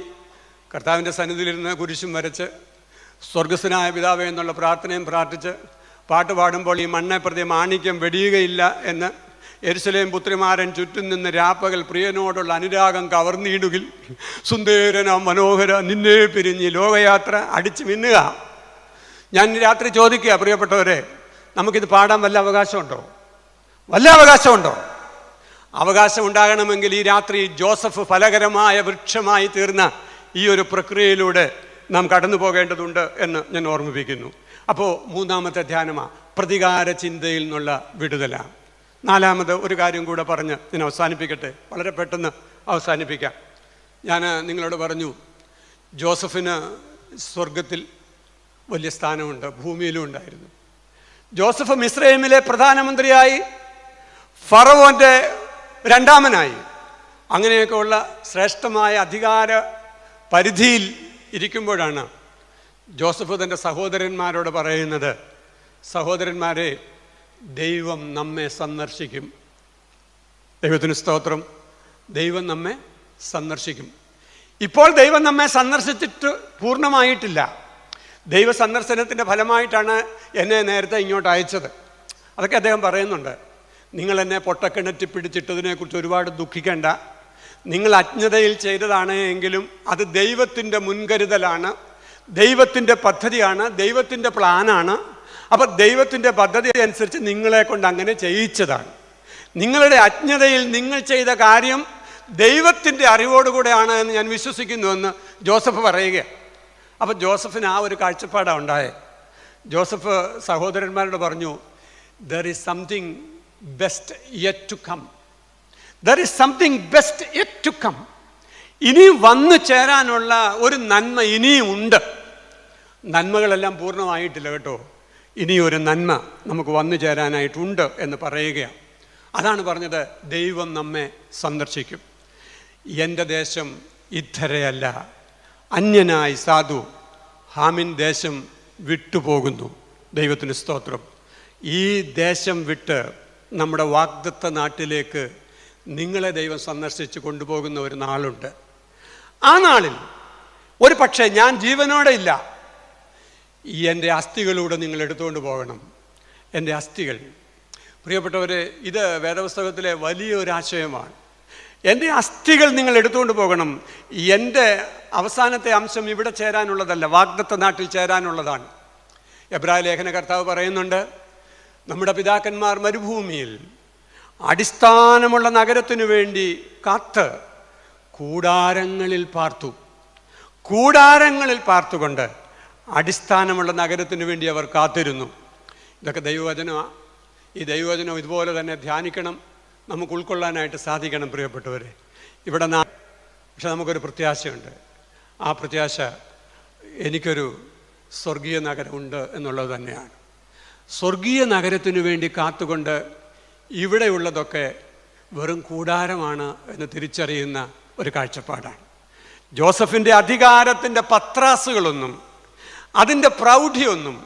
കർത്താവിൻ്റെ സന്നിധിയിലിരുന്ന് കുരിശും വരച്ച് സ്വർഗസ്വനായ പിതാവേ എന്നുള്ള പ്രാർത്ഥനയും പ്രാർത്ഥിച്ച് പാട്ട് പാടുമ്പോൾ ഈ മണ്ണെ പ്രതി മാണിക്യം വെടിയുകയില്ല എന്ന് യെരുശലേം പുത്രിമാരൻ ചുറ്റും നിന്ന് രാപ്പകൽ പ്രിയനോടുള്ള അനുരാഗം കവർന്നിടുകിൽ സുന്ദരന മനോഹര നിന്നെ പിരിഞ്ഞ് ലോകയാത്ര അടിച്ചു മിന്നുക. ഞാൻ രാത്രി ചോദിക്കുക, പ്രിയപ്പെട്ടവരെ, നമുക്കിത് പാടാൻ വല്ല അവകാശമുണ്ടോ? അവകാശം ഉണ്ടാകണമെങ്കിൽ ഈ രാത്രി ജോസഫ് ഫലകരമായ വൃക്ഷമായി തീർന്ന ഈ ഒരു പ്രക്രിയയിലൂടെ നാം കടന്നു പോകേണ്ടതുണ്ട് എന്ന് ഞാൻ ഓർമ്മിപ്പിക്കുന്നു. അപ്പോൾ മൂന്നാമത്തെ ധ്യാനമാണ് പ്രതികാര ചിന്തയിൽ നിന്നുള്ള വിടുതലാണ്. നാലാമത് ഒരു കാര്യം കൂടെ പറഞ്ഞ് ഞാൻ അവസാനിപ്പിക്കട്ടെ, വളരെ പെട്ടെന്ന് അവസാനിപ്പിക്കാം. ഞാൻ നിങ്ങളോട് പറഞ്ഞു, ജോസഫിന് സ്വർഗത്തിൽ വലിയ സ്ഥാനമുണ്ട്, ഭൂമിയിലും ഉണ്ടായിരുന്നു. ജോസഫ് മിസ്രൈമിലെ പ്രധാനമന്ത്രിയായി, ഫറവോൻ്റെ രണ്ടാമനായി, അങ്ങനെയൊക്കെയുള്ള ശ്രേഷ്ഠമായ അധികാര പരിധിയിൽ ഇരിക്കുമ്പോഴാണ് ജോസഫ് തൻ്റെ സഹോദരന്മാരോട് പറയുന്നത്, സഹോദരന്മാരെ, ദൈവം നമ്മെ സന്ദർശിക്കും. ദൈവത്തിന് സ്തോത്രം. ദൈവം നമ്മെ സന്ദർശിക്കും. ഇപ്പോൾ ദൈവം നമ്മെ സന്ദർശിച്ചിട്ട് പൂർണ്ണമായിട്ടില്ല. ദൈവ സന്ദർശനത്തിൻ്റെ ഫലമായിട്ടാണ് എന്നെ നേരത്തെ ഇങ്ങോട്ട് അയച്ചത്. അതൊക്കെ അദ്ദേഹം പറയുന്നുണ്ട്. നിങ്ങൾ എന്നെ പൊട്ടക്കിണറ്റി പിടിച്ചിട്ടതിനെക്കുറിച്ച് ഒരുപാട് ദുഃഖിക്കേണ്ട. നിങ്ങൾ അജ്ഞതയിൽ ചെയ്തതാണ് എങ്കിലും അത് ദൈവത്തിൻ്റെ മുൻകരുതലാണ്, ദൈവത്തിൻ്റെ പദ്ധതിയാണ്, ദൈവത്തിൻ്റെ പ്ലാനാണ്. അപ്പം ദൈവത്തിൻ്റെ പദ്ധതി അനുസരിച്ച് നിങ്ങളെ കൊണ്ട് അങ്ങനെ ചെയ്യിച്ചതാണ്. നിങ്ങളുടെ അജ്ഞതയിൽ നിങ്ങൾ ചെയ്ത കാര്യം ദൈവത്തിൻ്റെ അറിവോടുകൂടെയാണ് എന്ന് ഞാൻ വിശ്വസിക്കുന്നുവെന്ന് ജോസഫ് പറയുകയാണ്. അപ്പം ജോസഫിന് ആ ഒരു കാഴ്ചപ്പാടാണ് ഉണ്ടായത്. ജോസഫ് സഹോദരന്മാരോട് പറഞ്ഞു, there is something best yet to come. There is something best yet to come. ഇനി വന്നു ചേരാനുള്ള ഒരു നന്മ ഇനിയും ഉണ്ട്. നന്മകളെല്ലാം പൂർണ്ണമായിട്ടില്ല കേട്ടോ. ഇനിയൊരു നന്മ നമുക്ക് വന്നു ചേരാനായിട്ടുണ്ട് എന്ന് പറയുകയാണ്. അതാണ് പറഞ്ഞത്, ദൈവം നമ്മെ സന്ദർശിക്കും. എൻ്റെ ദേശം ഇദ്ധരയല്ല, അന്യനായി സാധു ഹാമിൻ ദേശം വിട്ടുപോകുന്നു. ദൈവത്തിന് സ്തോത്രം. ഈ ദേശം വിട്ട് നമ്മുടെ വാഗ്ദത്ത നാട്ടിലേക്ക് നിങ്ങളെ ദൈവം സന്ദർശിച്ച് കൊണ്ടുപോകുന്ന ഒരു നാളുണ്ട്. ആ നാളിൽ ഒരു പക്ഷേ ഞാൻ ജീവനോടെ ഇല്ല, എൻ്റെ അസ്ഥികളിലൂടെ നിങ്ങൾ എടുത്തുകൊണ്ട് പോകണം. എൻ്റെ അസ്ഥികൾ, പ്രിയപ്പെട്ടവരെ, ഇത് വേദപുസ്തകത്തിലെ വലിയൊരാശയമാണ്. എൻ്റെ അസ്ഥികൾ നിങ്ങൾ എടുത്തുകൊണ്ട് പോകണം. എൻ്റെ അവസാനത്തെ അംശം ഇവിടെ ചേരാനുള്ളതല്ല, വാഗ്ദത്ത നാട്ടിൽ ചേരാനുള്ളതാണ്. എബ്രായ ലേഖന കർത്താവ് പറയുന്നുണ്ട്, നമ്മുടെ പിതാക്കന്മാർ മരുഭൂമിയിൽ അടിസ്ഥാനമുള്ള നഗരത്തിനു വേണ്ടി കാത്ത് കൂടാരങ്ങളിൽ പാർത്തുകൊണ്ട് അടിസ്ഥാനമുള്ള നഗരത്തിനു വേണ്ടി അവർ കാത്തിരുന്നു. ഇതൊക്കെ ദൈവവചനമാണ്. ഈ ദൈവവചനം ഇതുപോലെ തന്നെ ധ്യാനിക്കണം, നമുക്ക് ഉൾക്കൊള്ളാനായിട്ട് സാധിക്കണം പ്രിയപ്പെട്ടവരെ. ഇവിടെ പക്ഷെ നമുക്കൊരു പ്രത്യാശയുണ്ട്. ആ പ്രത്യാശ എനിക്കൊരു സ്വർഗീയ നഗരമുണ്ട് എന്നുള്ളത് തന്നെയാണ്. സ്വർഗീയ നഗരത്തിനു വേണ്ടി കാത്തുകൊണ്ട് ഇവിടെയുള്ളതൊക്കെ വെറും കൂടാരമാണ് എന്ന് തിരിച്ചറിയുന്ന ഒരു കാഴ്ചപ്പാടാണ്. ജോസഫിൻ്റെ അധികാരത്തിൻ്റെ പത്രാസുകളൊന്നും അതിൻ്റെ പ്രൗഢിയൊന്നും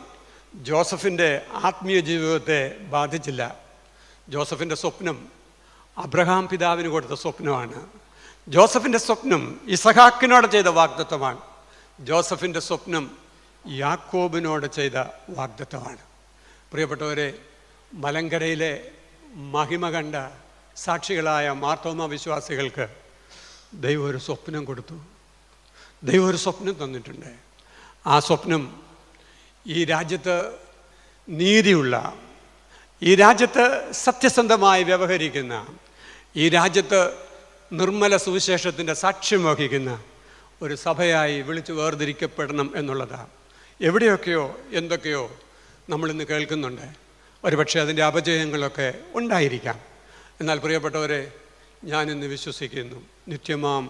ജോസഫിൻ്റെ ആത്മീയ ജീവിതത്തെ ബാധിച്ചില്ല. ജോസഫിൻ്റെ സ്വപ്നം അബ്രഹാം പിതാവിന് കൊടുത്ത സ്വപ്നമാണ്. ജോസഫിൻ്റെ സ്വപ്നം ഇസഹാക്കിനോട് ചെയ്ത വാഗ്ദത്തമാണ്. ജോസഫിൻ്റെ സ്വപ്നം യാക്കോബിനോട് ചെയ്ത വാഗ്ദത്തമാണ്. പ്രിയപ്പെട്ടവരെ, മലങ്കരയിലെ മഹിമ കണ്ട സാക്ഷികളായ മാർത്തോമ വിശ്വാസികൾക്ക് ദൈവം ഒരു സ്വപ്നം കൊടുത്തു. ദൈവം ഒരു സ്വപ്നം തന്നിട്ടുണ്ട്. ആ സ്വപ്നം ഈ രാജ്യത്ത് നീതിയുള്ള, ഈ രാജ്യത്ത് സത്യസന്ധമായി വ്യവഹരിക്കുന്ന, ഈ രാജ്യത്ത് നിർമ്മല സുവിശേഷത്തിൻ്റെ സാക്ഷ്യം വഹിക്കുന്ന ഒരു സഭയായി വിളിച്ചു വേർതിരിക്കപ്പെടണം എന്നുള്ളതാണ്. എവിടെയൊക്കെയോ എന്തൊക്കെയോ നമ്മളിന്ന് കേൾക്കുന്നുണ്ട്. ഒരുപക്ഷെ അതിൻ്റെ അപജയങ്ങളൊക്കെ ഉണ്ടായിരിക്കാം. എന്നാൽ പ്രിയപ്പെട്ടവരെ, ഞാനിന്ന് വിശ്വസിക്കുന്നു, നിത്യമാം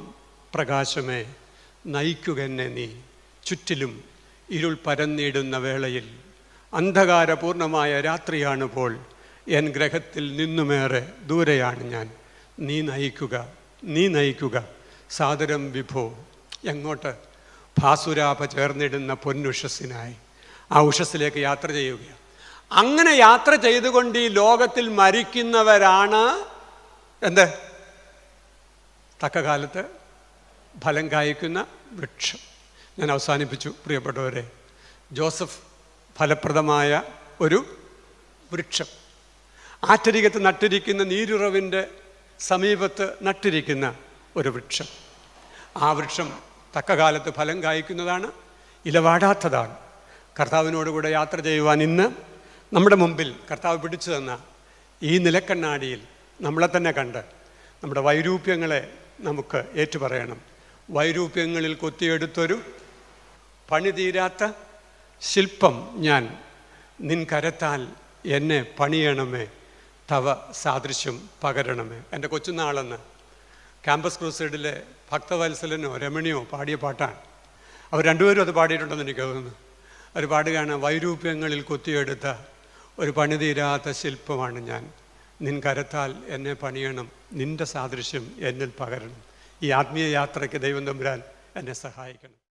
പ്രകാശമേ നയിക്കുക എന്നെ നീ, ചുറ്റിലും ഇരുൾ പരന്നിടുന്ന വേളയിൽ അന്ധകാരപൂർണമായ രാത്രിയാണിപ്പോൾ, എൻ ഗ്രഹത്തിൽ നിന്നുമേറെ ദൂരെയാണ് ഞാൻ. നീ നയിക്കുക, നീ നയിക്കുക സാദരം വിഭോ. എങ്ങോട്ട്? ഭാസുരാഭ ചേർന്നിടുന്ന പൊന്നുഷസ്സിനായി. ആ ഉഷസ്സിലേക്ക് യാത്ര ചെയ്യുക. അങ്ങനെ യാത്ര ചെയ്തുകൊണ്ട് ഈ ലോകത്തിൽ മരിക്കുന്നവരാണ് എന്ത്? തക്ക കാലത്ത് ഫലം കായ്ക്കുന്ന വൃക്ഷം. ഞാൻ അവസാനിപ്പിച്ചു പ്രിയപ്പെട്ടവരെ. ജോസഫ് ഫലപ്രദമായ ഒരു വൃക്ഷം, ആറ്റരികത്ത് നട്ടിരിക്കുന്ന നീരുറവിൻ്റെ സമീപത്ത് നട്ടിരിക്കുന്ന ഒരു വൃക്ഷം. ആ വൃക്ഷം തക്ക കാലത്ത് ഫലം കായ്ക്കുന്നതാണ്, ഇലവാടാത്തതാണ്. കർത്താവിനോടുകൂടെ യാത്ര ചെയ്യുവാൻ ഇന്ന് നമ്മുടെ മുമ്പിൽ കർത്താവ് പിടിച്ചു തന്ന ഈ നിലക്കണ്ണാടിയിൽ നമ്മളെ തന്നെ കണ്ട് നമ്മുടെ വൈരൂപ്യങ്ങളെ നമുക്ക് ഏറ്റുപറയണം. വൈരൂപ്യങ്ങളിൽ കൊത്തിയെടുത്തൊരു പണി തീരാത്ത ശില്പം ഞാൻ, നിൻ കരത്താൽ എന്നെ പണിയണമേ, തവ സാദൃശ്യം പകരണമേ. എൻ്റെ കൊച്ചുനാളെന്ന് ക്യാമ്പസ് ക്രൂസൈഡിലെ ഭക്തവത്സലനോ രമണിയോ പാടിയ പാട്ടാണ്. അവർ രണ്ടുപേരും അത് പാടിയിട്ടുണ്ടെന്ന് എനിക്ക് തോന്നുന്നു. അവർ പാടുകയാണ്, വൈരൂപ്യങ്ങളിൽ കൊത്തിയെടുത്ത ഒരു പണിതീരാത്ത ശില്പമാണ് ഞാൻ, നിൻ കരത്താൽ എന്നെ പണിയണം, നിൻ്റെ സാദൃശ്യം എന്നിൽ പകരണം. ഈ ആത്മീയ യാത്രയ്ക്ക് ദൈവം തമ്പുരാൻ എന്നെ സഹായിക്കണം.